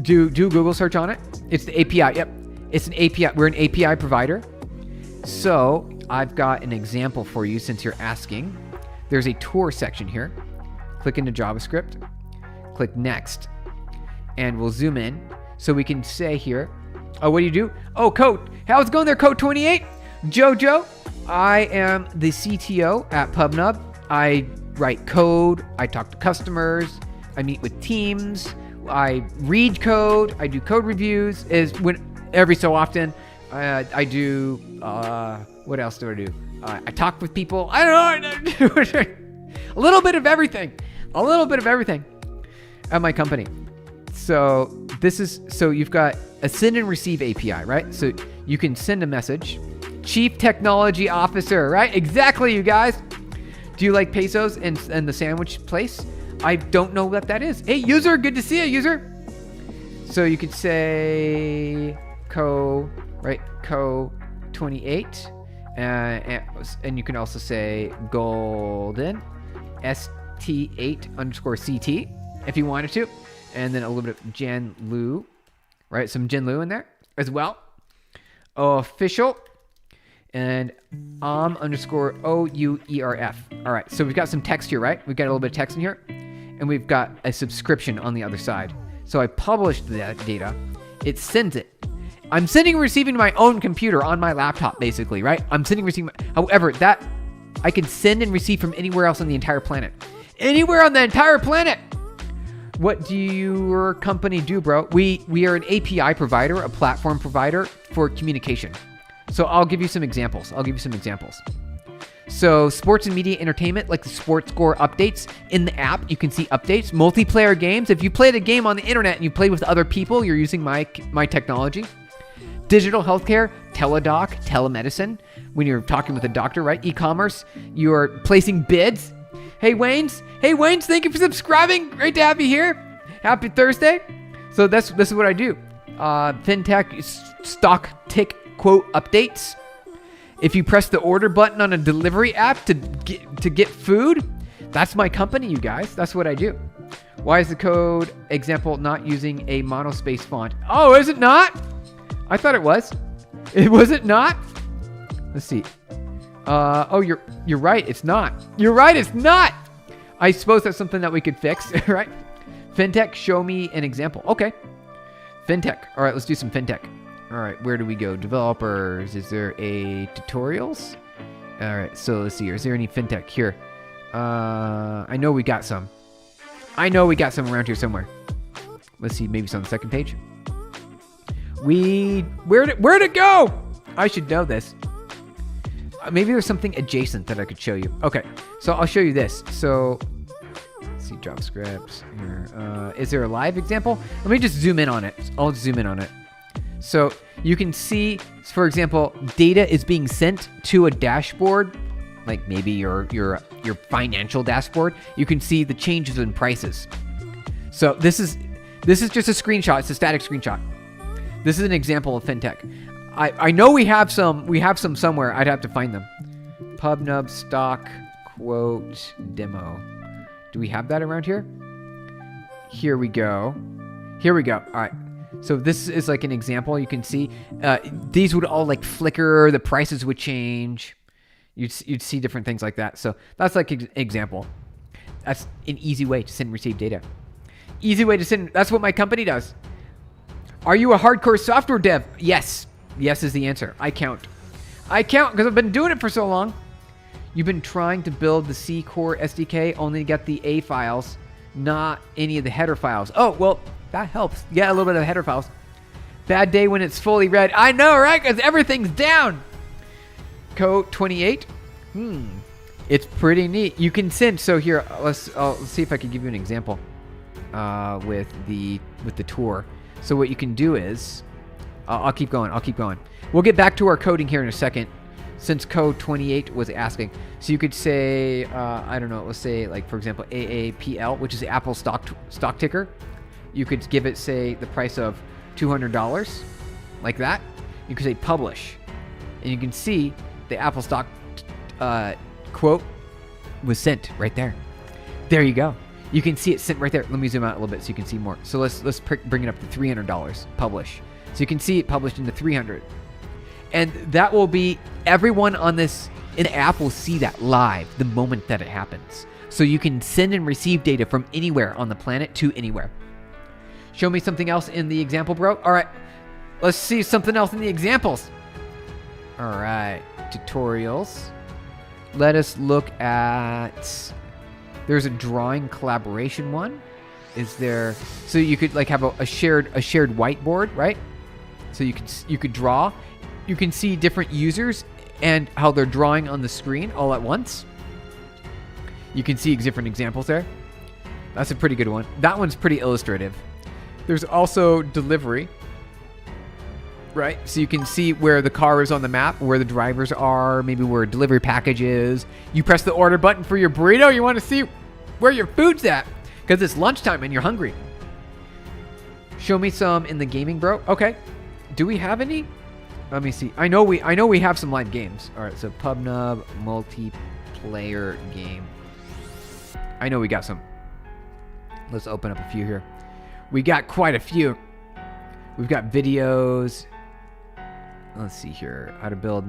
Do Google search on it. It's the API. Yep. It's an API. We're an API provider. So I've got an example for you since you're asking. There's a tour section here. Click into JavaScript. Click next. And we'll zoom in. So we can say here, oh, what do you do? Oh, code. How's it going there, code 28? Jojo. I am the CTO at PubNub. I write code. I talk to customers. I meet with teams. I read code. I do code reviews. Every so often, I do. What else do I do? I talk with people. I don't know. A little bit of everything. At my company. So you've got a send and receive API, right? So you can send a message Chief Technology Officer, right? Exactly, you guys. Do you like pesos and the sandwich place? I don't know what that is. Hey, user, good to see you, user. So you could say right? Co 28. And you can also say golden st8_ct if you wanted to. And then a little bit of Jan Lu, right? Some Jen Lu in there as well. Official. And _OUERF. All right, so we've got some text here, right? We've got a little bit of text in here. And we've got a subscription on the other side. So I published that data. It sends it. I'm sending and receiving to my own computer on my laptop, basically, right? I'm sending and receiving. However, that I can send and receive from anywhere else on the entire planet. Anywhere on the entire planet. What do your company do, bro? We are an API provider, a platform provider for communication. So I'll give you some examples. So sports and media entertainment, like the sports score updates in the app, you can see updates. Multiplayer games. If you played a game on the internet and you play with other people, you're using my technology. Digital healthcare, teledoc, telemedicine. When you're talking with a doctor, right? E-commerce. You're placing bids. Hey, Waynes, thank you for subscribing. Great to have you here. Happy Thursday. So this is what I do. Fintech, stock tick quote updates. If you press the order button on a delivery app to get food, that's my company, you guys. That's what I do. Why is the code example not using a monospace font? Oh, is it not? I thought it was. Was it not? Let's see. Oh, you're right. It's not. You're right. It's not. I suppose that's something that we could fix, right? Fintech, show me an example. Okay. Fintech. All right, let's do some fintech. All right, where do we go? Developers. Is there a tutorials? All right, so let's see here. Is there any fintech here? I know we got some. Around here somewhere. Let's see, maybe it's on the second page. Where'd it go? I should know this. Maybe there's something adjacent that I could show you. Okay, so I'll show you this. So, let's see, JavaScript here. Is there a live example? Let me just zoom in on it. I'll zoom in on it. So you can see, for example, data is being sent to a dashboard, like maybe your financial dashboard. You can see the changes in prices. So this is just a screenshot. It's a static screenshot. This is an example of fintech. I know we have some somewhere. I'd have to find them. PubNub stock quote demo. Do we have that around here? Here we go. All right. So this is like an example. You can see these would all like flicker. The prices would change. You'd see different things like that. So that's like an example. That's an easy way to send and receive data. Easy way to send. That's what my company does. Are you a hardcore software dev? Yes. Yes is the answer. I count because I've been doing it for so long. You've been trying to build the C core SDK, only get the A files, not any of the header files. Oh, well, that helps. Get a little bit of the header files. Bad day when it's fully read. I know, right? Because everything's down. Code 28. It's pretty neat. You can send. So here, let's see if I can give you an example with the tour. So what you can do is, I'll keep going. We'll get back to our coding here in a second, since code 28 was asking. So you could say, I don't know, let's say like, for example, AAPL, which is the Apple stock ticker. You could give it, say, the price of $200, like that. You could say publish, and you can see the Apple stock quote was sent right there. There you go. You can see it sent right there. Let me zoom out a little bit so you can see more. So let's bring it up to $300. Publish. So you can see it published into 300. And that will be, everyone on this in the app will see that live the moment that it happens. So you can send and receive data from anywhere on the planet to anywhere. Show me something else in the example, bro. All right, let's see something else in the examples. All right, tutorials. Let us look at, there's a drawing collaboration one. Is there, so you could like have a shared whiteboard, right? So you could draw. You can see different users and how they're drawing on the screen all at once. You can see different examples there. That's a pretty good one. That one's pretty illustrative. There's also delivery. right? So you can see where the car is on the map, where the drivers are, maybe where a delivery package is. You press the order button for your burrito. You want to see where your food's at because it's lunchtime and you're hungry. Show me some in the gaming, bro. Okay. Do we have any? Let me see. I know we have some live games. All right. So PubNub multiplayer game. I know we got some. Let's open up a few here. We got quite a few. We've got videos. Let's see here. How to build.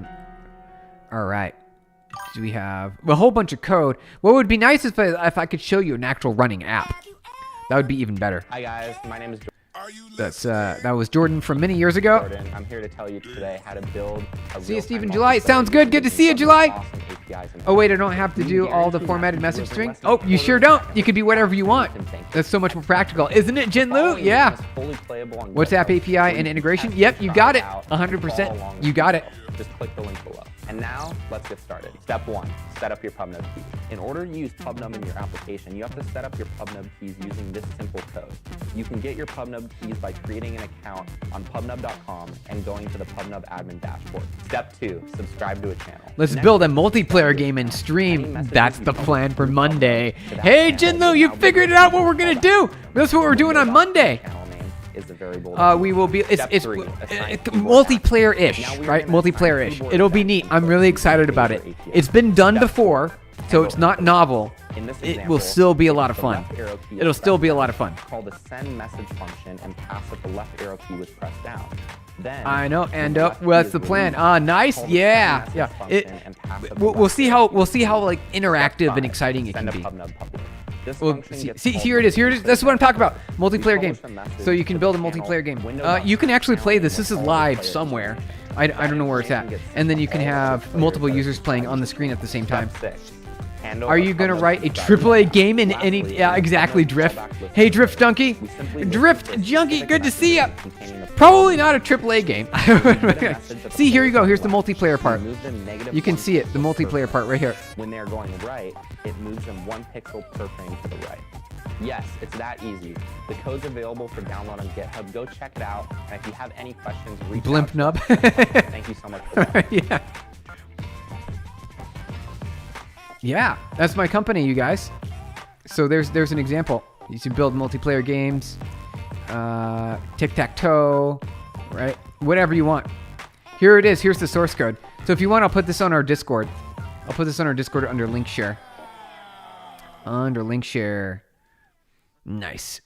All right. Do we have a whole bunch of code? What would be nice if I could show you an actual running app. That would be even better. Hi guys, my name is that was Jordan from many years ago. Jordan. I'm here to tell you today how to build a See you, Stephen. July. Sounds good. Good to see you, July. Awesome Oh wait, I don't have to do all the formatted message string. Oh, you sure don't. You can be whatever you want. That's so much more practical, isn't it, Jinlu? Yeah. WhatsApp API and integration. Yep, you got it. 100%. You got it. Just click the link below. And now, let's get started. Step 1, set up your PubNub key. In order to use PubNub in your application, you have to set up your PubNub keys using this simple code. You can get your PubNub keys by creating an account on pubnub.com and going to the PubNub admin dashboard. Step 2, subscribe to a channel. Let's build a multiplayer game and stream. That's the plan for Monday. Hey, Jinlu, you figured it out what we're going to do. That's what we're doing on Monday. We will be, it's multiplayer-ish, right? Multiplayer-ish. It'll be neat. I'm really excited about it. It's been done before, so it's not novel. It will still be a lot of fun. It'll still be a lot of fun. Call the send message function and pass it the left arrow key was pressed down. Then I know, and well, that's the plan. Nice, yeah. We'll see how like interactive and exciting it can be. Well, see, here it is. That's what I'm talking about. Multiplayer game. So you can build a multiplayer game. You can actually play this. This is live somewhere. I don't know where it's at. And then you can have multiple users playing on the screen at the same time. Are you going to write a AAA game in any... Yeah, exactly, Drift. Hey, Drift Junkie. Drift Junkie, good to see you. Probably not a AAA game. See, here you go. Here's the multiplayer part. You can see it, the multiplayer part right here. When they're going right, it moves them 1 pixel per frame to the right. Yes, it's that easy. The code's available for download on GitHub. Go check it out. And if you have any questions, reach out. PubNub. Thank you so much for that. Yeah. Yeah, that's my company, you guys. So there's an example. You can build multiplayer games, tic-tac-toe, right? Whatever you want. Here it is. Here's the source code. So if you want, I'll put this on our Discord. I'll put this on our Discord under link share. Under link share. Nice.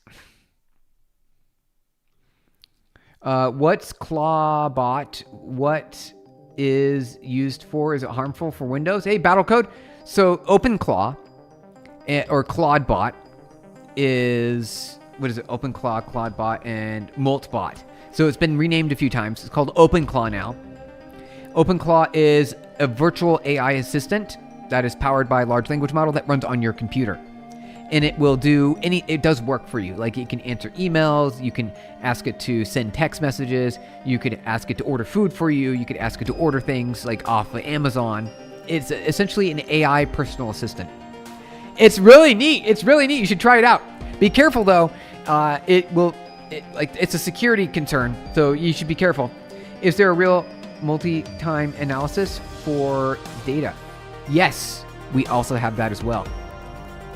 What's Clawbot? What is used for? Is it harmful for Windows? Hey, battle code. So OpenClaw or ClawBot is, what is it? OpenClaw, ClawBot, and MoltBot. So it's been renamed a few times. It's called OpenClaw now. OpenClaw is a virtual AI assistant that is powered by a large language model that runs on your computer. And it will do it does work for you. Like it can answer emails, you can ask it to send text messages, you could ask it to order food for you, you could ask it to order things like off of Amazon. It's essentially an AI personal assistant. It's really neat. It's really neat. You should try it out. Be careful though. It's a security concern, so you should be careful. Is there a real multi-time analysis for data? Yes, we also have that as well.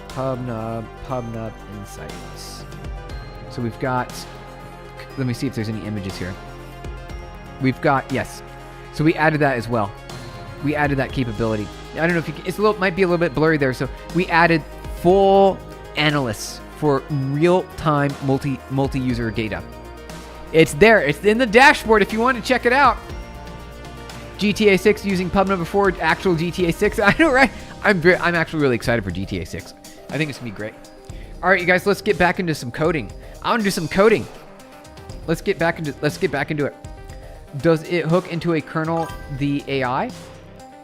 PubNub Insights. So we've got, let me see if there's any images here. We've got, yes. So we added that as well. We added that capability. I don't know if you can, might be a little bit blurry there. So we added full analysts for real-time multi-user data. It's there. It's in the dashboard if you want to check it out. GTA 6 using PubNub before actual GTA 6. I know, right? I'm actually really excited for GTA 6. I think it's gonna be great. All right, you guys, let's get back into some coding. I want to do some coding. Let's get back into it. Does it hook into a kernel, the AI?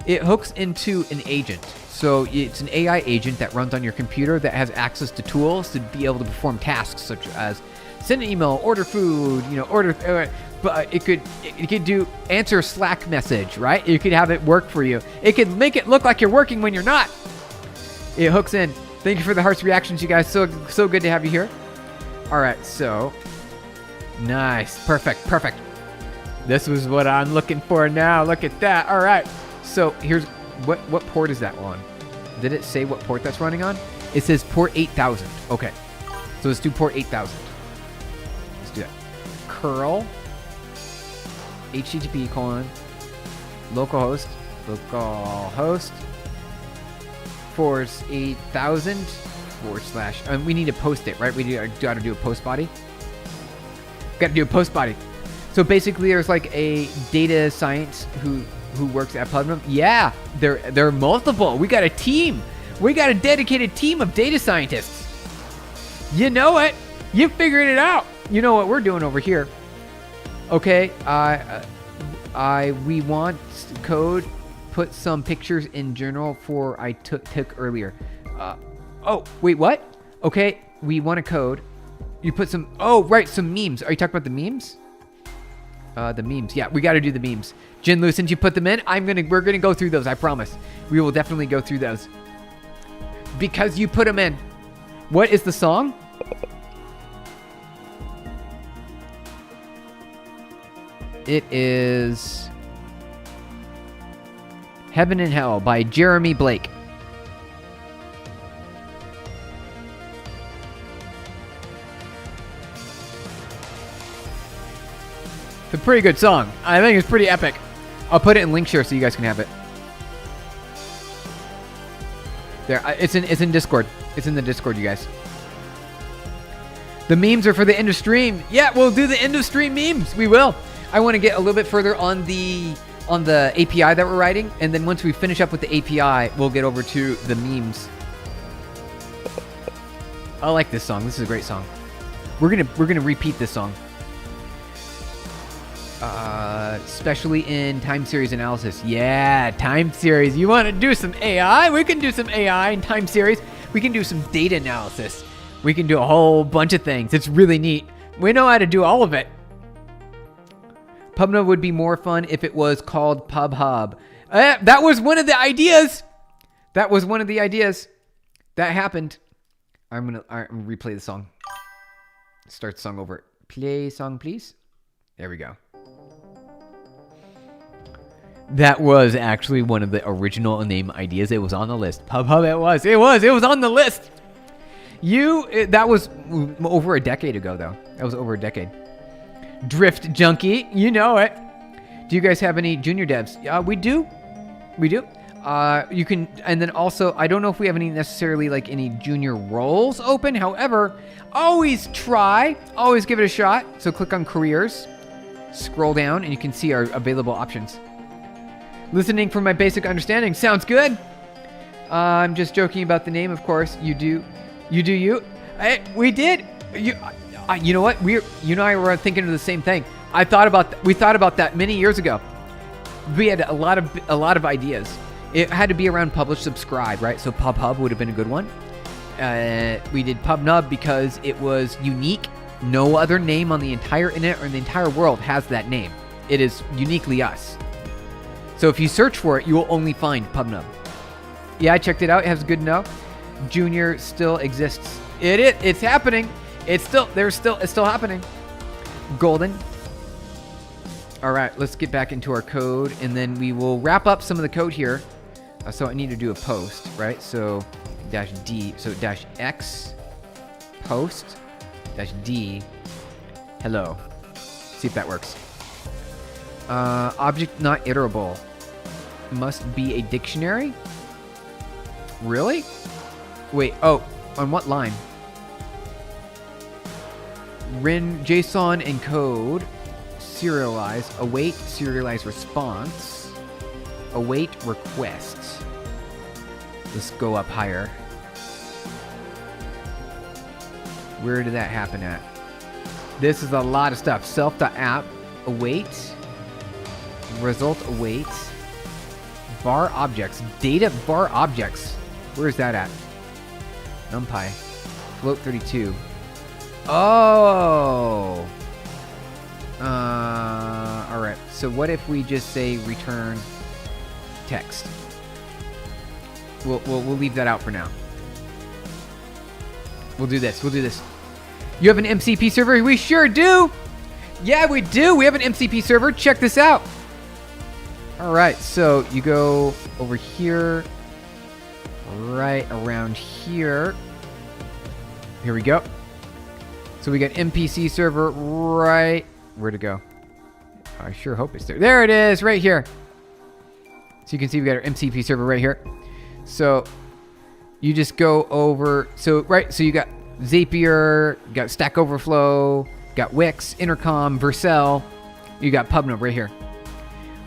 It hooks into an agent. So it's an AI agent that runs on your computer that has access to tools to be able to perform tasks such as send an email, order food, but it could answer a Slack message, right? You could have it work for you. It could make it look like you're working when you're not. It hooks in. Thank you for the hearts reactions, you guys. So good to have you here. All right, so nice, perfect. This was what I'm looking for now. Look at that. All right. So here's what port is that on? Did it say what port that's running on? It says port 8000. Okay. So let's do port 8000. Let's do that. Curl HTTP : localhost force 8000 / and we need to post it, right? We got to do a post body. Got to do a post body. So basically, there's like a data science who works at PubNub. Yeah, there are multiple. We got a team. We got a dedicated team of data scientists. You know it. You figured it out. You know what we're doing over here. Okay, we want code. Put some pictures in general for I took earlier. Oh, wait, what? Okay, we want a code. You put some, oh, right, some memes. Are you talking about the memes? The memes, yeah, we got to do the memes. Jinlu, since you put them in, we're gonna go through those, I promise. We will definitely go through those. Because you put them in. What is the song? It is Heaven and Hell by Jeremy Blake. It's a pretty good song. I think it's pretty epic. I'll put it in link share so you guys can have it. There, it's in Discord. It's in the Discord, you guys. The memes are for the end of stream. Yeah, we'll do the end of stream memes. We will. I want to get a little bit further on the API that we're writing, and then once we finish up with the API, we'll get over to the memes. I like this song. This is a great song. We're gonna repeat this song. Especially in time series analysis. Yeah, time series. You want to do some AI? We can do some AI in time series. We can do some data analysis. We can do a whole bunch of things. It's really neat. We know how to do all of it. PubNub would be more fun if it was called PubHub. That was one of the ideas. That was one of the ideas. That happened. I'm gonna replay the song. Start the song over. Play song, please. There we go. That was actually one of the original name ideas. It was on the list. PubHub, it was on the list. That was over a decade ago, though. That was over a decade. Drift Junkie, you know it. Do you guys have any junior devs? We do. You can, and then also, I don't know if we have any necessarily like any junior roles open. However, always give it a shot. So click on careers, scroll down, and you can see our available options. Listening for my basic understanding. Sounds good. I'm just joking about the name, of course. You do you. We did. You know what? You and I were thinking of the same thing. We thought about that many years ago. We had a lot of ideas. It had to be around publish subscribe, right? So PubHub would have been a good one. We did PubNub because it was unique. No other name on the entire internet or in the entire world has that name. It is uniquely us. So if you search for it, you will only find PubNub. Yeah, I checked it out. It has good enough. Junior still exists. It's happening. It's still happening. Golden. All right, let's get back into our code, and then we will wrap up some of the code here. So I need to do a post, right? So -d, so -x post -d hello. See if that works. Object not iterable. Must be a dictionary? Really? Wait, oh, on what line? JSON encode, serialize, await serialized response, await request. Let's go up higher. Where did that happen at? This is a lot of stuff. Self.app, await, result await, var objects, data var objects. Where is that at? NumPy, float 32. Oh. All right. So what if we just say return text? We'll leave that out for now. We'll do this. You have an MCP server? We sure do. Yeah, we do. We have an MCP server. Check this out. All right, so you go over here, right around here. Here we go. So we got MPC server right. Where'd it go? I sure hope it's there. There it is, right here. So you can see we got our MCP server right here. So you just go over. So you got Zapier, you got Stack Overflow, got Wix, Intercom, Vercel. You got PubNub right here.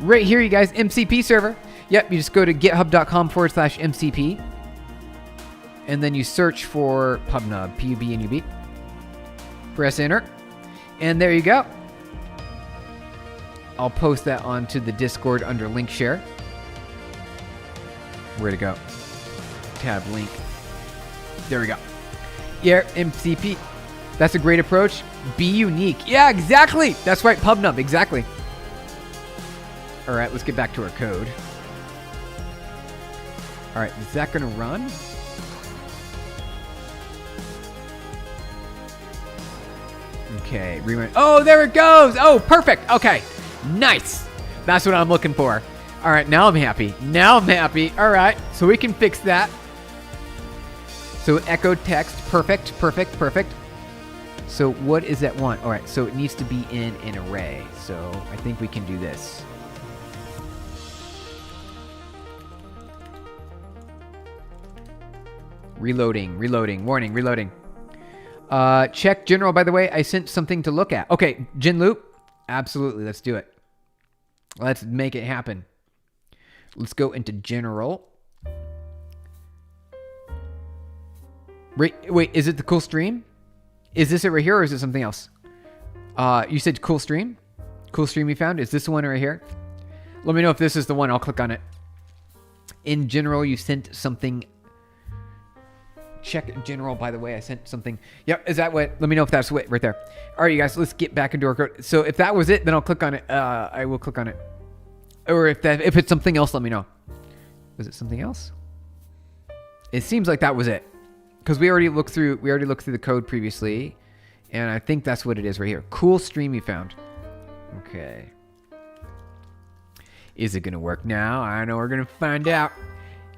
Right here, you guys, MCP server. Yep, you just go to github.com/MCP. And then you search for PubNub, PUBNUB. Press enter. And there you go. I'll post that onto the Discord under link share. Where'd it go? Tab link. There we go. Yeah, MCP. That's a great approach. Be unique. Yeah, exactly. That's right, PubNub. Exactly. All right, let's get back to our code. All right, is that going to run? Okay, rerun. Oh, there it goes. Oh, perfect. Okay, nice. That's what I'm looking for. All right, now I'm happy. Now I'm happy. All right, so we can fix that. So echo text. Perfect, perfect, perfect. So what is that one? All right, so it needs to be in an array. So I think we can do this. Reloading, reloading, warning, reloading. Check general, by the way. I sent something to look at. Okay, gen loop. Absolutely, let's do it. Let's make it happen. Let's go into general. Wait, is it the cool stream? Is this it right here or is it something else? You said cool stream? Cool stream you found? Is this the one right here? Let me know if this is the one. I'll click on it. In general, you sent something. Check general, by the way. I sent something. Yep, is that what? Let me know if that's what right there. All right, you guys, let's get back into our code. So if that was it, then I'll click on it. I will click on it. Or if it's something else, let me know. Was it something else? It seems like that was it. Because we already looked through the code previously. And I think that's what it is right here. Cool stream you found. Okay. Is it gonna work now? I know we're gonna find out.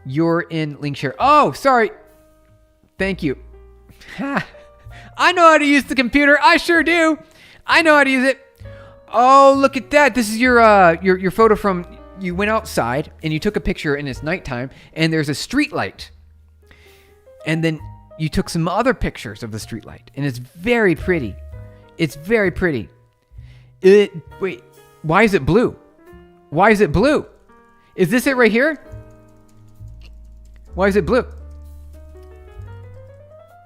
You're in link share. Oh, sorry. Thank you. Ha. I know how to use the computer. I sure do. I know how to use it. Oh, look at that. This is your photo from, you went outside and you took a picture and it's nighttime and there's a street light. And then you took some other pictures of the street light and it's very pretty. It's very pretty. Wait, why is it blue? Why is it blue? Is this it right here? Why is it blue?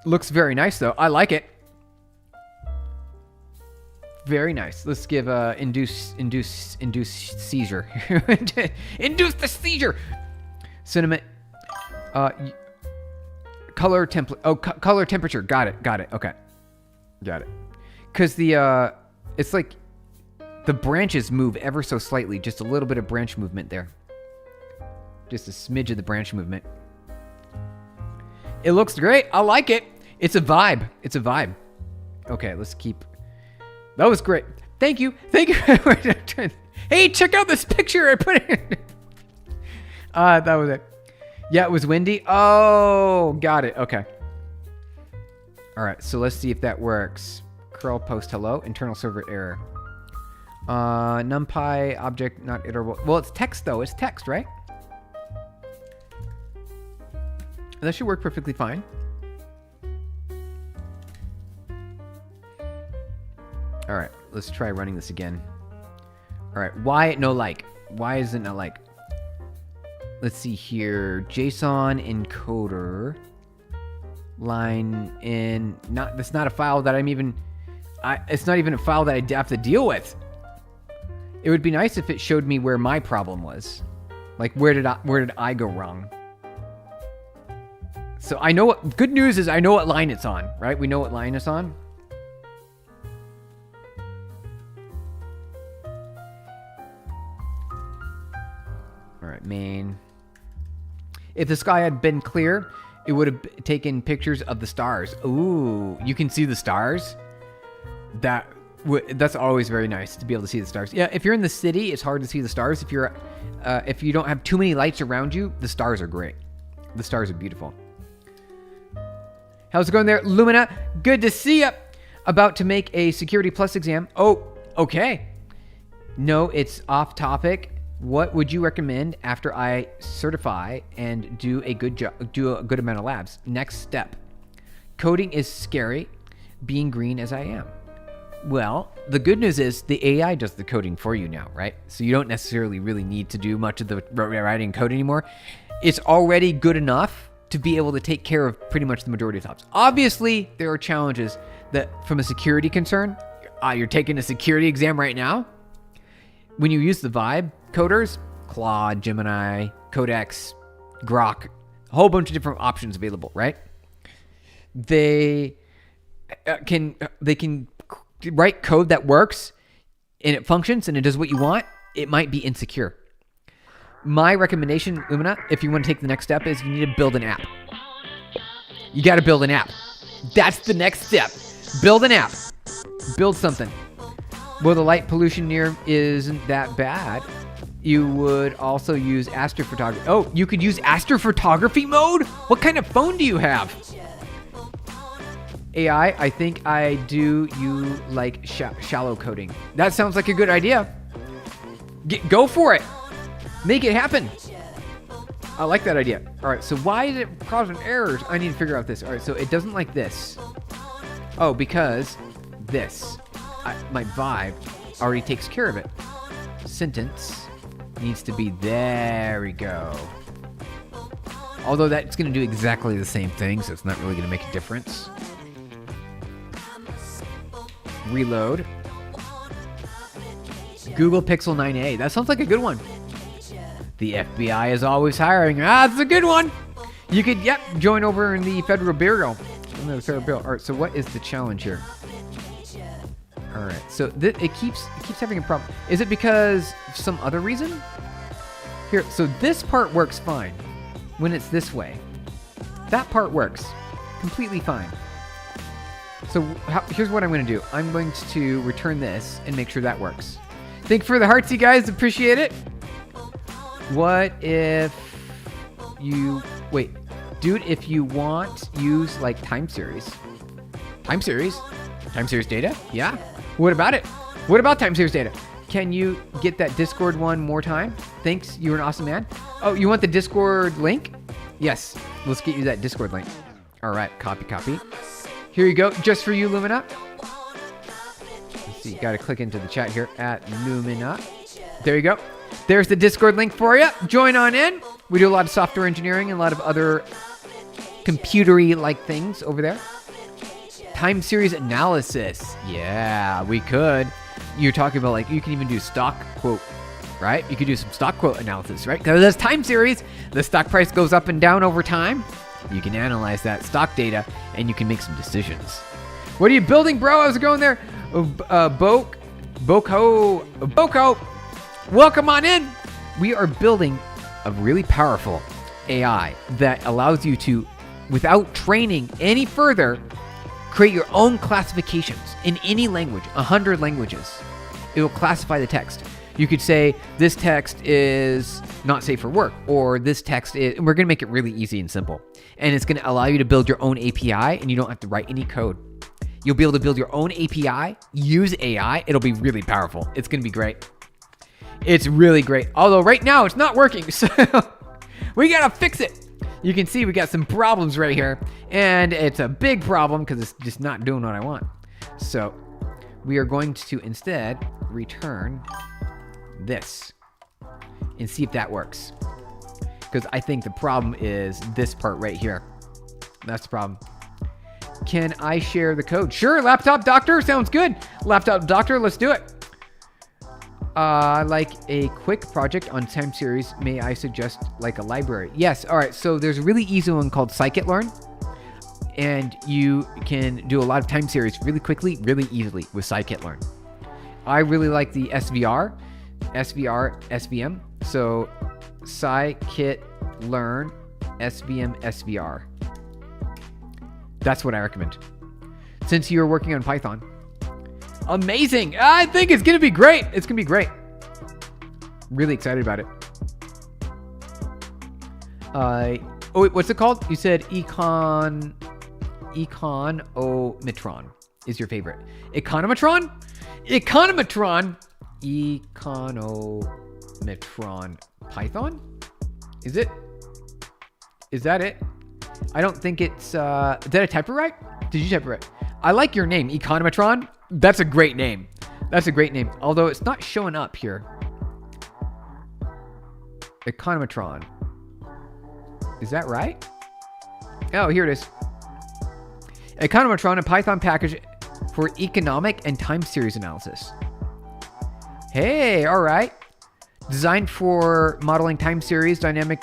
Looks very nice though. I like it. Very nice. Let's give induce seizure. Induce the seizure. Cinnamon. Color template. Oh, color temperature. Got it. Okay. Got it. Because the it's like the branches move ever so slightly. Just a little bit of branch movement there. Just a smidge of the branch movement. It looks great. I like it. It's a vibe. It's a vibe. Okay, let's keep. That was great. Thank you. Thank you. Hey, check out this picture I put in. That was it. Yeah, it was windy. Oh, got it. Okay. All right, so let's see if that works. Curl post hello. Internal server error. NumPy object not iterable. Well, it's text though. It's text, right? That should work perfectly fine. All right, let's try running this again. All right, why no like? Why is it not like? Let's see here. JSON encoder line in not. That's not a file that I'm even. It's not even a file that I have to deal with. It would be nice if it showed me where my problem was. Like where did I go wrong? So I know what, good news is I know what line it's on, right? We know what line it's on. All right, main. If the sky had been clear, it would have taken pictures of the stars. Ooh, you can see the stars? That's always very nice to be able to see the stars. Yeah, if you're in the city, it's hard to see the stars. If you don't have too many lights around you, the stars are great. The stars are beautiful. How's it going there, Lumina? Good to see you. About to make a Security Plus exam. Oh, okay. No, it's off topic. What would you recommend after I certify and do a good amount of labs? Next step. Coding is scary, being green as I am. Well, the good news is the AI does the coding for you now, right? So you don't necessarily really need to do much of the writing code anymore. It's already good enough to be able to take care of pretty much the majority of jobs. Obviously, there are challenges that from a security concern, you're taking a security exam right now. When you use the Vibe coders, Claude, Gemini, Codex, Grok, a whole bunch of different options available, right? They can write code that works and it functions and it does what you want. It might be insecure. My recommendation, Lumina, if you want to take the next step, is you need to build an app. You got to build an app. That's the next step. Build an app. Build something. Well, the light pollution near isn't that bad. You would also use astrophotography. Oh, you could use astrophotography mode? What kind of phone do you have? AI, I think I do you like shallow coding. That sounds like a good idea. Go for it. Make it happen. I like that idea. All right, so why is it causing errors? I need to figure out this. All right, so it doesn't like this. Oh, because this. My Vibe already takes care of it. Sentence needs to be, there we go. Although that's going to do exactly the same thing, so it's not really going to make a difference. Reload. Google Pixel 9a. That sounds like a good one. The FBI is always hiring. That's a good one. You could, join over in the Federal Bureau. All right, so what is the challenge here? All right, so it keeps having a problem. Is it because of some other reason? Here, so this part works fine when it's this way. That part works completely fine. So here's what I'm going to do. I'm going to return this and make sure that works. Thank you for the hearts, you guys. Appreciate it. What if you... Wait. Dude, if you want, use like time series. Time series? Time series data? Yeah. What about it? What about time series data? Can you get that Discord one more time? Thanks. You're an awesome man. Oh, you want the Discord link? Yes. Let's get you that Discord link. All right. Copy. Here you go. Just for you, Lumina. Let's see. Got to click into the chat here at Lumina. There you go. There's the Discord link for you. Join on in. We do a lot of software engineering and a lot of other computery-like things over there. Time series analysis. Yeah, we could. You're talking about like, you can even do stock quote, right? You could do some stock quote analysis, right? Because as time series, the stock price goes up and down over time. You can analyze that stock data and you can make some decisions. What are you building, bro? How's it going there? Boko. Welcome on in. We are building a really powerful AI that allows you to, without training any further, create your own classifications in any language, 100 languages. It will classify the text. You could say, this text is not safe for work, or this text is, and we're going to make it really easy and simple. And it's going to allow you to build your own API, and you don't have to write any code. You'll be able to build your own API, use AI. It'll be really powerful. It's going to be great. It's really great. Although right now it's not working, so we got to fix it. You can see we got some problems right here, and it's a big problem because it's just not doing what I want. So we are going to instead return this and see if that works. Because I think the problem is this part right here. That's the problem. Can I share the code? Sure, Laptop Doctor, sounds good. Laptop Doctor, let's do it. Like a quick project on time series, may I suggest like a library? Yes, all right, so there's a really easy one called Scikit-learn, and you can do a lot of time series really quickly, really easily with Scikit-learn. I really like the SVR, SVM, so Scikit-learn, SVR. That's what I recommend. Since you're working on Python, Amazing. I think it's going to be great. It's going to be great. Really excited about it. Oh, wait, what's it called? You said Econometron is your favorite. Econometron? Econometron Python? Is it? Is that it? I don't think it's, did I type it right? Did you type it right? I like your name, Econometron. That's a great name. That's a great name. Although it's not showing up here. Econometron. Is that right? Oh, here it is. Econometron, a Python package for economic and time series analysis. Hey, all right. Designed for modeling time series, dynamic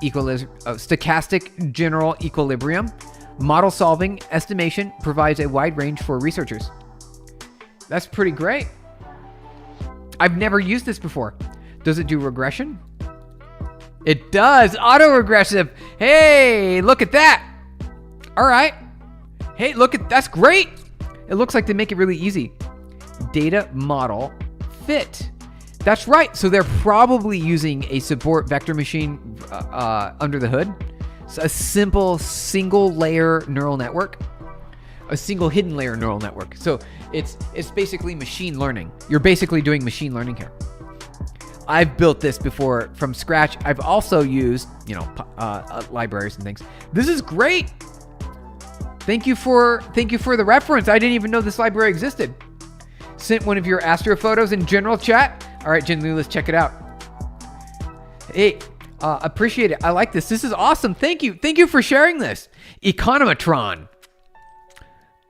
stochastic general equilibrium. Model solving, estimation, provides a wide range for researchers. That's pretty great. I've never used this before. Does it do regression? It does. Autoregressive. Hey, look at that. All right. Hey, look at, that's great. It looks like they make it really easy. Data model fit. That's right. So they're probably using a support vector machine under the hood. So a simple single layer neural network, a single hidden layer neural network. So it's basically machine learning. You're basically doing machine learning here. I've built this before from scratch. I've also used, libraries and things. This is great. Thank you for the reference. I didn't even know this library existed. Sent one of your Astro photos in general chat. All right, Jinlu, let's check it out. Hey, appreciate it. I like this. This is awesome. Thank you. Thank you for sharing this. Econometron.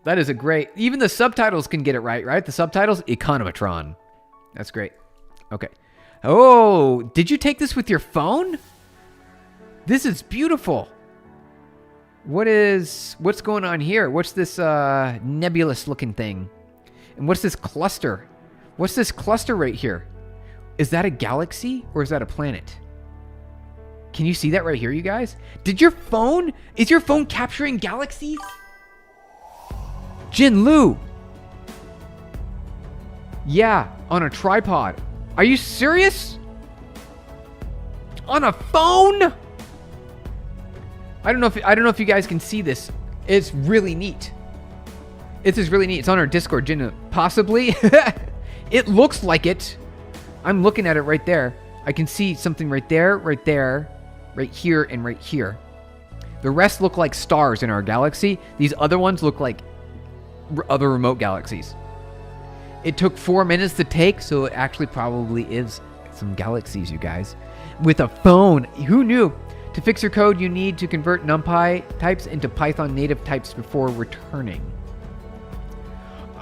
That is a great, even the subtitles can get it right? The subtitles, Econometron. That's great. Okay. Oh, did you take this with your phone? This is beautiful. What's going on here? What's this nebulous looking thing? And what's this cluster? What's this cluster right here? Is that a galaxy or is that a planet? Can you see that right here, you guys? Is your phone capturing galaxies? Jin Lu. Yeah, on a tripod. Are you serious? On a phone? I don't know if you guys can see this. It's really neat. It's just really neat. It's on our Discord, Jin. Possibly. It looks like it. I'm looking at it right there. I can see something right there, right here, and right here. The rest look like stars in our galaxy. These other ones look like other remote galaxies. It took 4 minutes to take, so it actually probably is some galaxies, you guys. With a phone. Who knew? To fix your code, you need to convert NumPy types into Python native types before returning.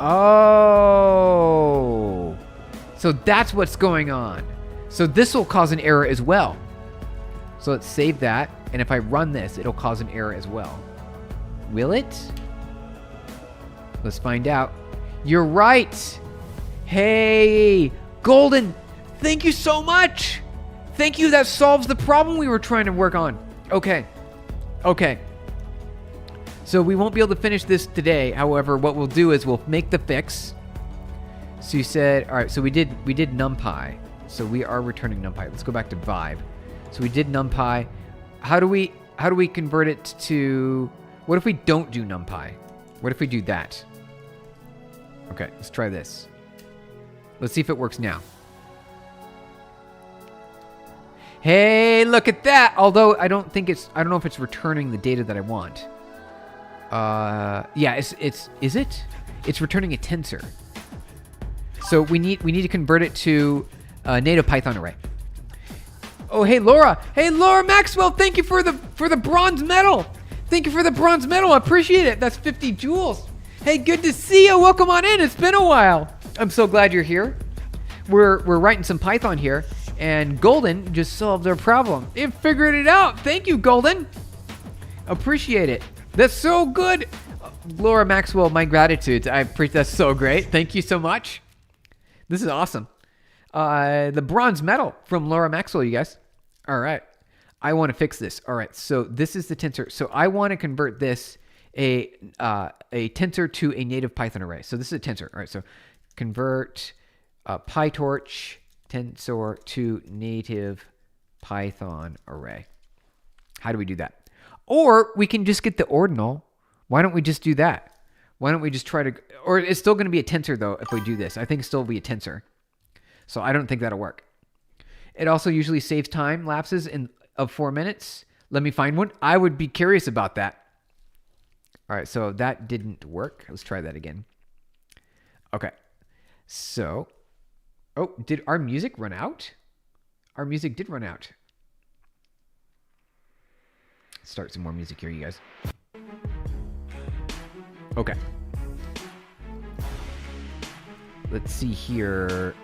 Oh. So that's what's going on. So this will cause an error as well. So let's save that. And if I run this, it'll cause an error as well. Will it? Let's find out. You're right. Hey, Golden, thank you so much. Thank you. That solves the problem we were trying to work on. Okay. So we won't be able to finish this today. However, what we'll do is we'll make the fix. So you said, all right, so we did NumPy. So we are returning NumPy. Let's go back to Vibe. So we did NumPy. How do we convert it to, what if we don't do NumPy? What if we do that? Okay, let's try this. Let's see if it works now. Hey, look at that. Although I don't know if it's returning the data that I want. Yeah, is it? It's returning a tensor. So we need to convert it to a native Python array. Oh, hey Laura. Hey Laura Maxwell, thank you for the bronze medal. Thank you for the bronze medal. I appreciate it. That's 50 joules. Hey, good to see you. Welcome on in. It's been a while. I'm so glad you're here. We're writing some Python here, and Golden just solved our problem. It figured it out. Thank you, Golden. Appreciate it. That's so good. Laura Maxwell, my gratitude. That's so great. Thank you so much. This is awesome. The bronze medal from Laura Maxwell, you guys. All right. I want to fix this. All right. So this is the tensor. So I want to convert this tensor to a native Python array. So this is a tensor. All right, so convert PyTorch tensor to native Python array. How do we do that? Or we can just get the ordinal. Why don't we just do that? Why don't we just try to, or it's still going to be a tensor though if we do this. I think it'll still be a tensor. So I don't think that'll work. It also usually saves time lapses of 4 minutes. Let me find one. I would be curious about that. All right, so that didn't work. Let's try that again. Okay, so, oh, did our music run out? Our music did run out. Let's start some more music here, you guys. Okay. Let's see here.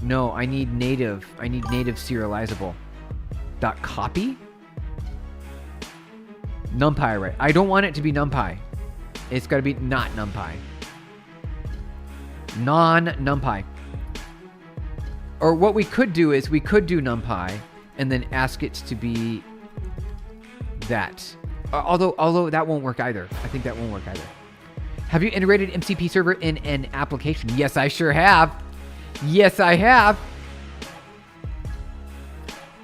No, I need native. I need native serializable. Dot copy? NumPy array. I don't want it to be NumPy. It's got to be not NumPy. Non-NumPy. Or what we could do is we could do NumPy and then ask it to be that. Although that won't work either. I think that won't work either. Have you integrated MCP server in an application? Yes, I sure have. Yes, I have.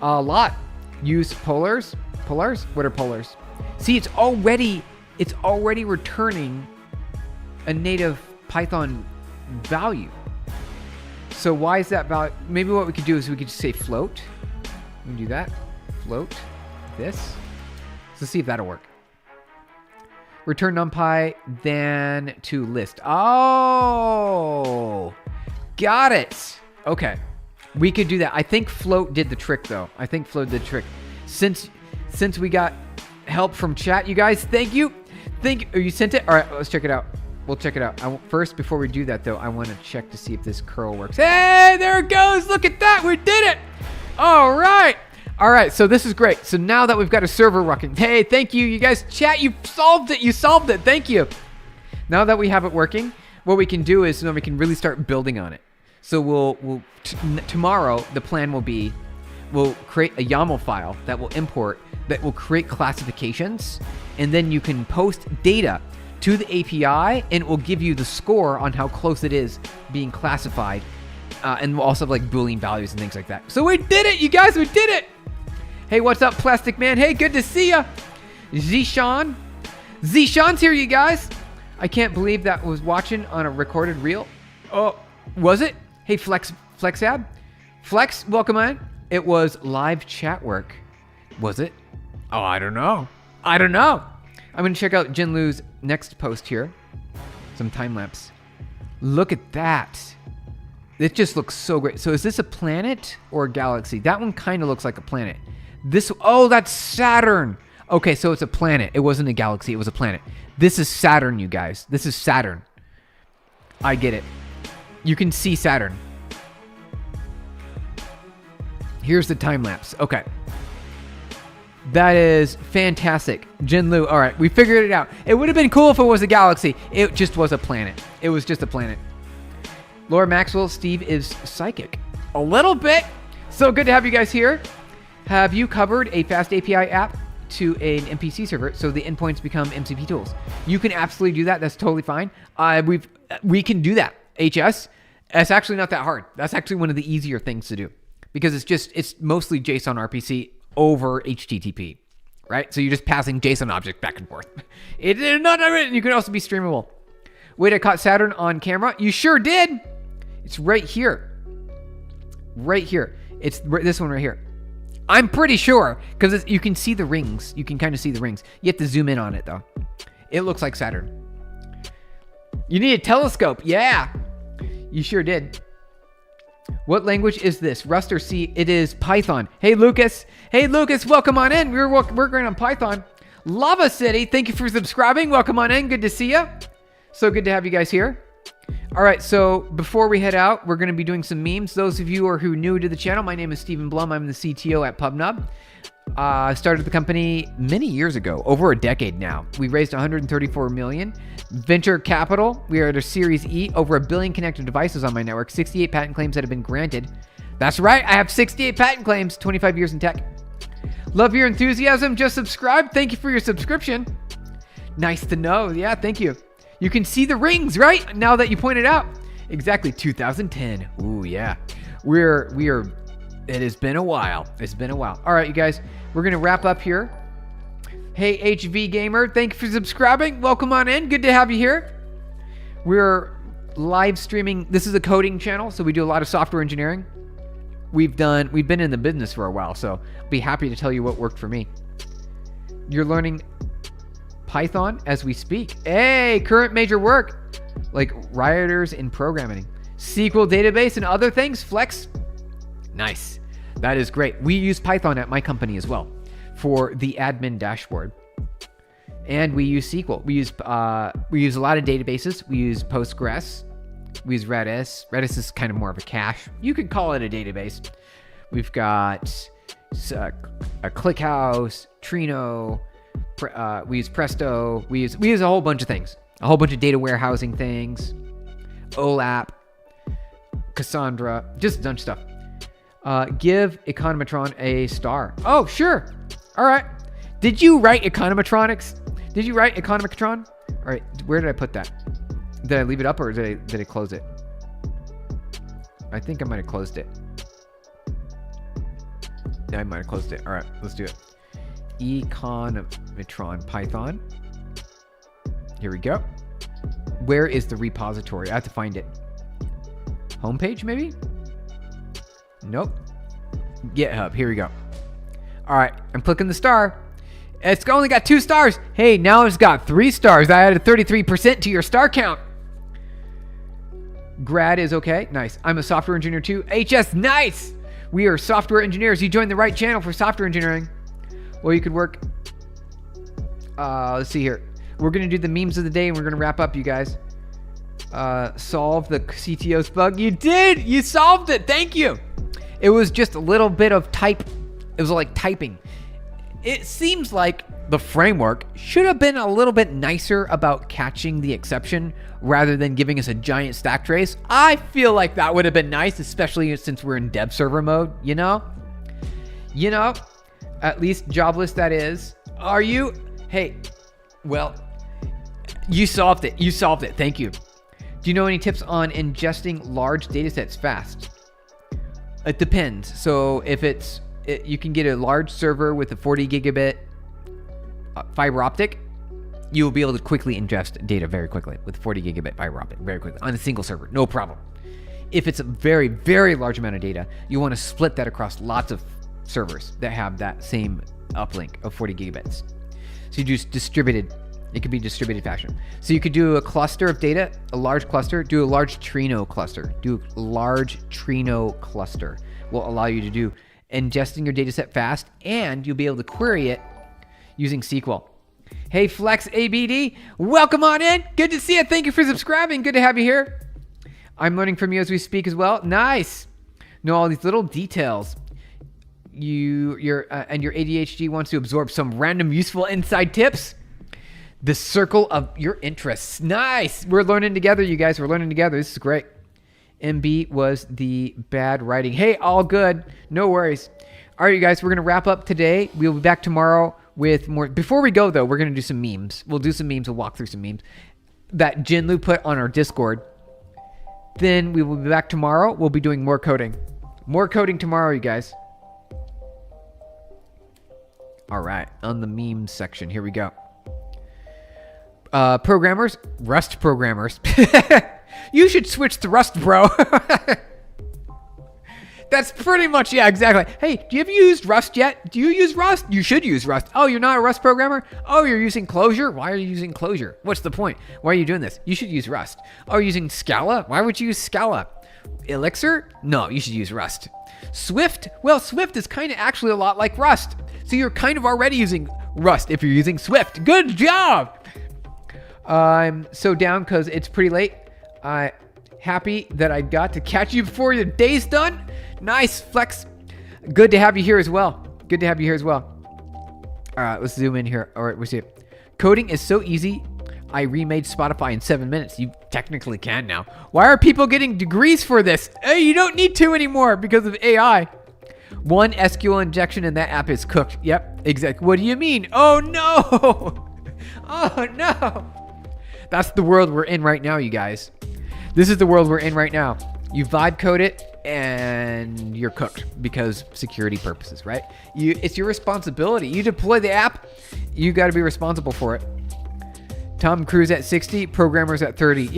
A lot. Use polars. Polars? What are polars? See, it's already returning a native Python value. So why is that value? Maybe what we could do is we could just say float. We can do that. Float this. So let's see if that'll work. Return NumPy, then to list. Oh, got it. Okay, we could do that. I think float did the trick though. I think float did the trick. Since we got help from chat, you guys, thank you. Oh, you sent it? All right, let's check it out. We'll check it out. First, before we do that though, I want to check to see if this curl works. Hey, there it goes. Look at that. We did it. All right. All right, so this is great. So now that we've got a server working, hey, thank you, you guys. Chat, you solved it. You solved it. Thank you. Now that we have it working, what we can do is then we can really start building on it. So tomorrow, the plan will be, we'll create a YAML file that will import, that will create classifications, and then you can post data to the API, and it will give you the score on how close it is being classified, and we'll also have like Boolean values and things like that. So we did it, you guys. We did it. Hey, what's up, Plastic Man? Hey, good to see ya. Zishan. Zishan's here, you guys. I can't believe that was watching on a recorded reel. Oh, was it? Hey, Flexab. Flex, welcome in. It was live chat work. Was it? Oh, I don't know. I'm going to check out Jinlu's next post here. Some time lapse. Look at that. It just looks so great. So is this a planet or a galaxy? That one kind of looks like a planet. Oh, that's Saturn. Okay, so it's a planet. It wasn't a galaxy. It was a planet. This is Saturn, you guys. This is Saturn. I get it. You can see Saturn. Here's the time lapse. Okay. That is fantastic. Jinlu. All right, we figured it out. It would have been cool if it was a galaxy. It just was a planet. It was just a planet. Laura Maxwell, Steve is psychic. A little bit. So good to have you guys here. Have you covered a FastAPI app to an MPC server so the endpoints become MCP tools? You can absolutely do that. That's totally fine. We can do that. HS. It's actually not that hard. That's actually one of the easier things to do because it's mostly JSON RPC over HTTP, right? So you're just passing JSON objects back and forth. You can also be streamable. Wait, I caught Saturn on camera. You sure did. It's right here. Right here. It's this one right here. I'm pretty sure because you can see the rings. You can kind of see the rings. You have to zoom in on it though. It looks like Saturn. You need a telescope. Yeah, you sure did. What language is this? Rust or C? It is Python. Hey, Lucas. Hey, Lucas, welcome on in. We're working on Python. Lava City, thank you for subscribing. Welcome on in. Good to see you. So good to have you guys here. All right, so before we head out, we're going to be doing some memes. Those of you who are new to the channel, my name is Stephen Blum. I'm the CTO at PubNub. I started the company many years ago, over a decade now. We raised 134 million. Venture capital, we are at a Series E, over 1 billion connected devices on my network, 68 patent claims that have been granted. That's right, I have 68 patent claims, 25 years in tech. Love your enthusiasm, just subscribe. Thank you for your subscription. Nice to know. Yeah, thank you. You can see the rings, right? Now that you pointed out. Exactly, 2010. Ooh, yeah. We are, it has been a while. It's been a while. All right, you guys, we're going to wrap up here. Hey, HV Gamer, thank you for subscribing. Welcome on in. Good to have you here. We're live streaming. This is a coding channel, so we do a lot of software engineering. We've been in the business for a while, so I'll be happy to tell you what worked for me. You're learning Python as we speak. Hey, current major work, like rioters in programming, SQL database and other things. Flex, nice. That is great. We use Python at my company as well for the admin dashboard, and we use SQL. We use a lot of databases. We use Postgres. We use Redis. Redis is kind of more of a cache. You could call it a database. We've got a ClickHouse, Trino. We use Presto. We use a whole bunch of things. A whole bunch of data warehousing things. OLAP, Cassandra, just a bunch of stuff. Give Econometron a star. Oh, sure. All right. Did you write Econometronics? Did you write Econometron? All right. Where did I put that? Did I leave it up or did I close it? I think I might have closed it. Yeah, I might have closed it. All right, let's do it. Econometron Python. Here we go. Where is the repository? I have to find it. Homepage, maybe? Nope. GitHub. Here we go. All right, I'm clicking the star. It's only got 2 stars. Hey, now it's got 3 stars. I added 33% to your star count. Grad is okay. Nice. I'm a software engineer too. HS, nice. We are software engineers. You joined the right channel for software engineering. Well, you could work. Let's see here. We're going to do the memes of the day and we're going to wrap up, you guys. Solve the CTO's bug. You did. You solved it. Thank you. It was just a little bit of type. It was like typing. It seems like the framework should have been a little bit nicer about catching the exception rather than giving us a giant stack trace. I feel like that would have been nice, especially since we're in dev server mode, you know? You know, at least jobless that is. Are you? Hey, well, you solved it. You solved it. Thank you. Do you know any tips on ingesting large data sets fast? It depends. So if you can get a large server with a 40 gigabit fiber optic, you will be able to quickly ingest data very quickly with 40 gigabit fiber optic very quickly on a single server, no problem. If it's a very, very large amount of data, you want to split that across lots of servers that have that same uplink of 40 gigabits. So you do distributed, it could be distributed fashion. So you could do a cluster of data, a large cluster, do a large Trino cluster. Do a large Trino cluster will allow you to do ingesting your data set fast, and you'll be able to query it using SQL. Hey, Flex ABD, welcome on in. Good to see you. Thank you for subscribing. Good to have you here. I'm learning from you as we speak as well. Nice. Know all these little details. Your ADHD wants to absorb some random useful inside tips. The circle of your interests. Nice. We're learning together, you guys. We're learning together. This is great. MB was the bad writing. Hey, all good. No worries. All right, you guys, we're going to wrap up today. We'll be back tomorrow with more. Before we go, though, we're going to do some memes. We'll do some memes. We'll walk through some memes that Jinlu put on our Discord. Then we will be back tomorrow. We'll be doing more coding. More coding tomorrow, you guys. All right, on the memes section, here we go. Programmers, Rust programmers. You should switch to Rust, bro. That's pretty much, yeah, exactly. Hey, do you have used Rust yet? Do you use Rust? You should use Rust. Oh, you're not a Rust programmer? Oh, you're using Clojure? Why are you using Clojure? What's the point? Why are you doing this? You should use Rust. Oh, you're using Scala? Why would you use Scala? Elixir? No, you should use Rust. Swift? Well, Swift is kind of actually a lot like Rust. So you're kind of already using Rust if you're using Swift. Good job! I'm so down because it's pretty late. I'm happy that I got to catch you before your day's done. Nice, Flex. Good to have you here as well. Good to have you here as well. All right, let's zoom in here. All right, we'll see it. Coding is so easy. I remade Spotify in 7 minutes. You technically can now. Why are people getting degrees for this? Hey, you don't need to anymore because of AI. One SQL injection and that app is cooked. Yep, exactly. What do you mean? Oh no! Oh no. That's the world we're in right now, you guys. This is the world we're in right now. You vibe code it and you're cooked because security purposes, right? It's your responsibility. You deploy the app, you got to be responsible for it. Tom Cruise at 60, programmers at 30.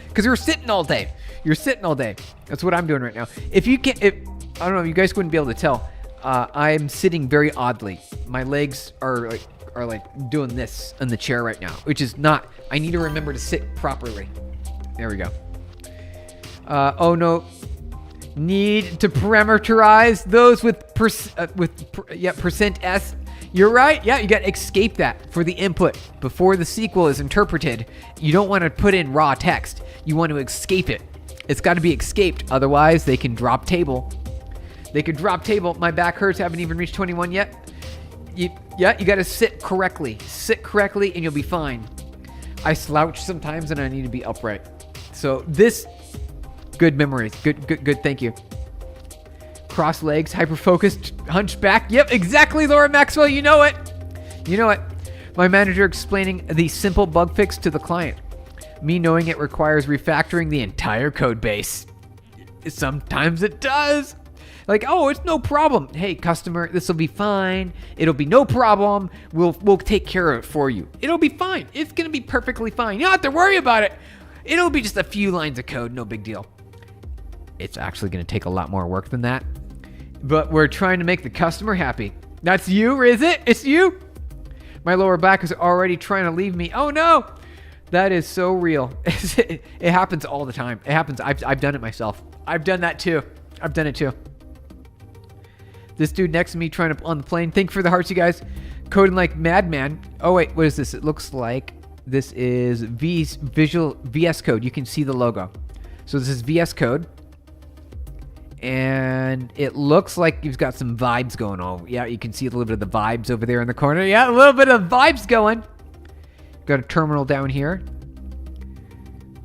Because you're sitting all day. You're sitting all day. That's what I'm doing right now. If you can't, I don't know, you guys wouldn't be able to tell. I'm sitting very oddly. My legs are like doing this in the chair right now, which is not. I need to remember to sit properly. There we go. Oh no. Need to parameterize those with percent %s. You're right. Yeah, you got to escape that for the input before the SQL is interpreted. You don't want to put in raw text. You want to escape it. It's got to be escaped. Otherwise, they can drop table. They could drop table. My back hurts. Haven't even reached 21 yet. You got to sit correctly. Sit correctly and you'll be fine. I slouch sometimes and I need to be upright. So this, good memories. Good. Thank you. Cross legs, hyper-focused, hunchback. Yep, exactly, Laura Maxwell. You know it. You know it. My manager explaining the simple bug fix to the client. Me knowing it requires refactoring the entire code base. Sometimes it does. Like, oh, it's no problem. Hey, customer, this will be fine. It'll be no problem. We'll take care of it for you. It'll be fine. It's going to be perfectly fine. You don't have to worry about it. It'll be just a few lines of code. No big deal. It's actually going to take a lot more work than that. But we're trying to make the customer happy. That's you, is it? It's you? My lower back is already trying to leave me. Oh no! That is so real. It happens all the time. It happens. I've done it myself. I've done that too. I've done it too. This dude next to me trying to on the plane. Thank you for the hearts, you guys. Coding like madman. Oh wait, what is this? It looks like this is Visual VS Code. You can see the logo. So this is VS Code. And it looks like you've got some vibes going on. Yeah, you can see a little bit of the vibes over there in the corner. Yeah, a little bit of vibes going. Got a terminal down here.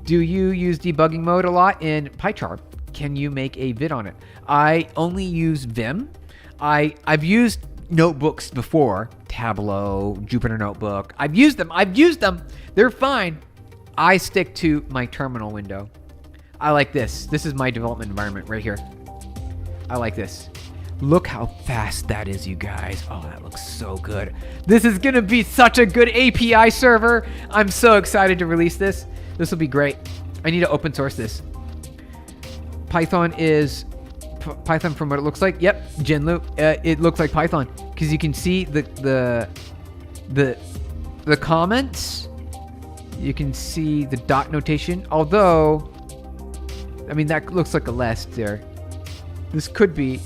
Do you use debugging mode a lot in PyCharm? Can you make a vid on it? I only use Vim. I've used notebooks before. Tableau, Jupyter Notebook. I've used them. They're fine. I stick to my terminal window. I like this. This is my development environment right here. I like this. Look how fast that is, you guys. Oh, that looks so good. This is going to be such a good API server. I'm so excited to release this. This will be great. I need to open source this. Python is Python from what it looks like. Yep, Genlu. It looks like Python because you can see the comments. You can see the dot notation. Although, I mean, that looks like a last there. This could be.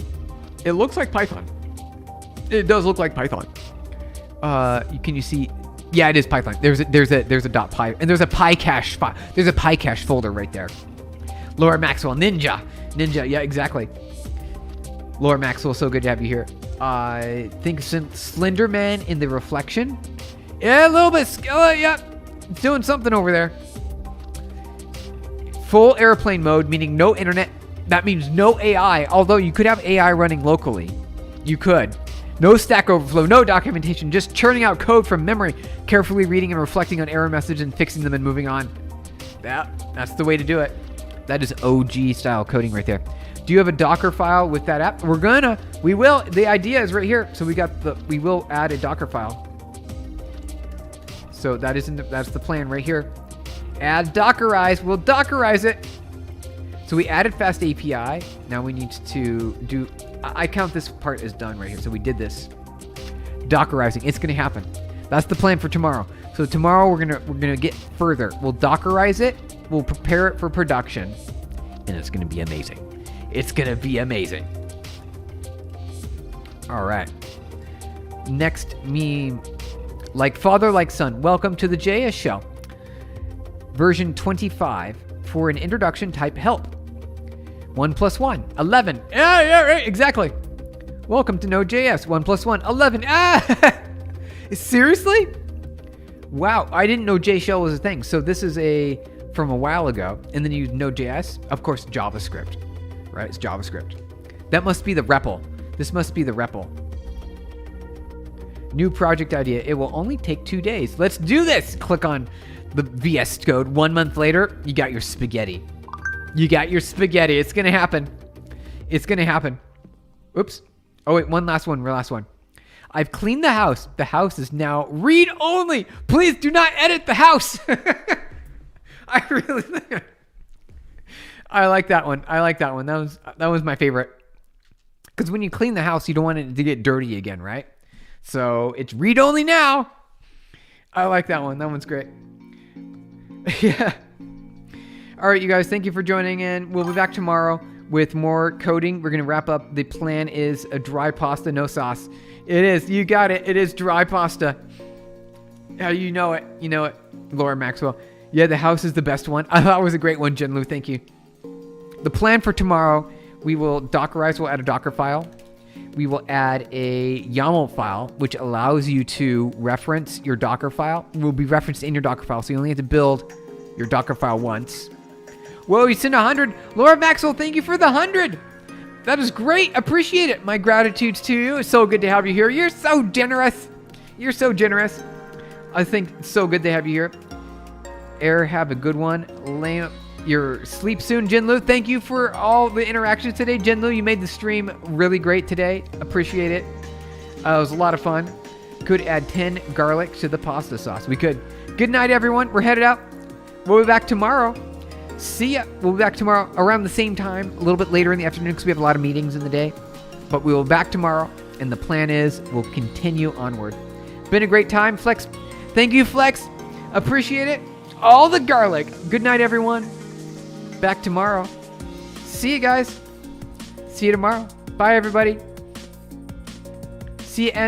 It looks like Python. It does look like Python. Can you see? Yeah, it is Python. There's a dot py and there's a PyCache file. There's a PyCache folder right there. Laura Maxwell, Ninja. Yeah, exactly. Laura Maxwell, so good to have you here. I think Slenderman in the reflection. Yeah, a little bit. Yeah, it's doing something over there. Full airplane mode, meaning no internet. That means no AI, although you could have AI running locally. You could. No Stack Overflow, no documentation, just churning out code from memory, carefully reading and reflecting on error messages and fixing them and moving on. That's the way to do it. That is OG style coding right there. Do you have a Docker file with that app? We will. The idea is right here. So we will add a Docker file. So that's the plan right here. Add Dockerize. We'll Dockerize it. So we added FastAPI. Now we need to do, I count this part as done right here. So we did this. Dockerizing. It's going to happen. That's the plan for tomorrow. So tomorrow we're gonna get further. We'll Dockerize it. We'll prepare it for production. And it's going to be amazing. It's going to be amazing. All right. Next meme. Like father, like son. Welcome to the JS show. Version 25 for an introduction type help. 1 + 1, 11. Yeah, right, exactly. Welcome to Node.js. 1 + 1, 11. Seriously? Wow, I didn't know JShell was a thing. So this is from a while ago, and then you use Node.js. Of course, JavaScript, right? It's JavaScript. That must be the REPL. This must be the REPL. New project idea. It will only take 2 days. Let's do this. Click on the VS Code. 1 month later, you got your spaghetti. You got your spaghetti. It's going to happen. It's going to happen. Oops. Oh, wait. One last one. Last one. I've cleaned the house. The house is now read only. Please do not edit the house. I really I like that one. I like that one. That was my favorite. Because when you clean the house, you don't want it to get dirty again, right? So it's read only now. I like that one. That one's great. Yeah. All right, you guys. Thank you for joining in. We'll be back tomorrow with more coding. We're going to wrap up. The plan is a dry pasta, no sauce. It is. You got it. It is dry pasta. Yeah, you know it. You know it. Laura Maxwell. Yeah, the house is the best one. I thought it was a great one, Jinlu. Thank you. The plan for tomorrow, we will Dockerize. We'll add a Docker file. We will add a YAML file, which allows you to reference your Docker file. It will be referenced in your Docker file, so you only have to build your Docker file once. Whoa, you sent 100. Laura Maxwell, thank you for the 100. That is great. Appreciate it. My gratitude to you. It's so good to have you here. You're so generous. You're so generous. I think it's so good to have you here. Air, have a good one. Your sleep soon, Jinlu. Thank you for all the interactions today. Jinlu, you made the stream really great today. Appreciate it. It was a lot of fun. Could add 10 garlic to the pasta sauce. We could. Good night, everyone. We're headed out. We'll be back tomorrow. See ya. We'll be back tomorrow around the same time, a little bit later in the afternoon because we have a lot of meetings in the day. But we will be back tomorrow, and the plan is we'll continue onward. Been a great time, Flex. Thank you, Flex. Appreciate it. All the garlic. Good night, everyone. Back tomorrow. See you guys. See you tomorrow. Bye, everybody. See you.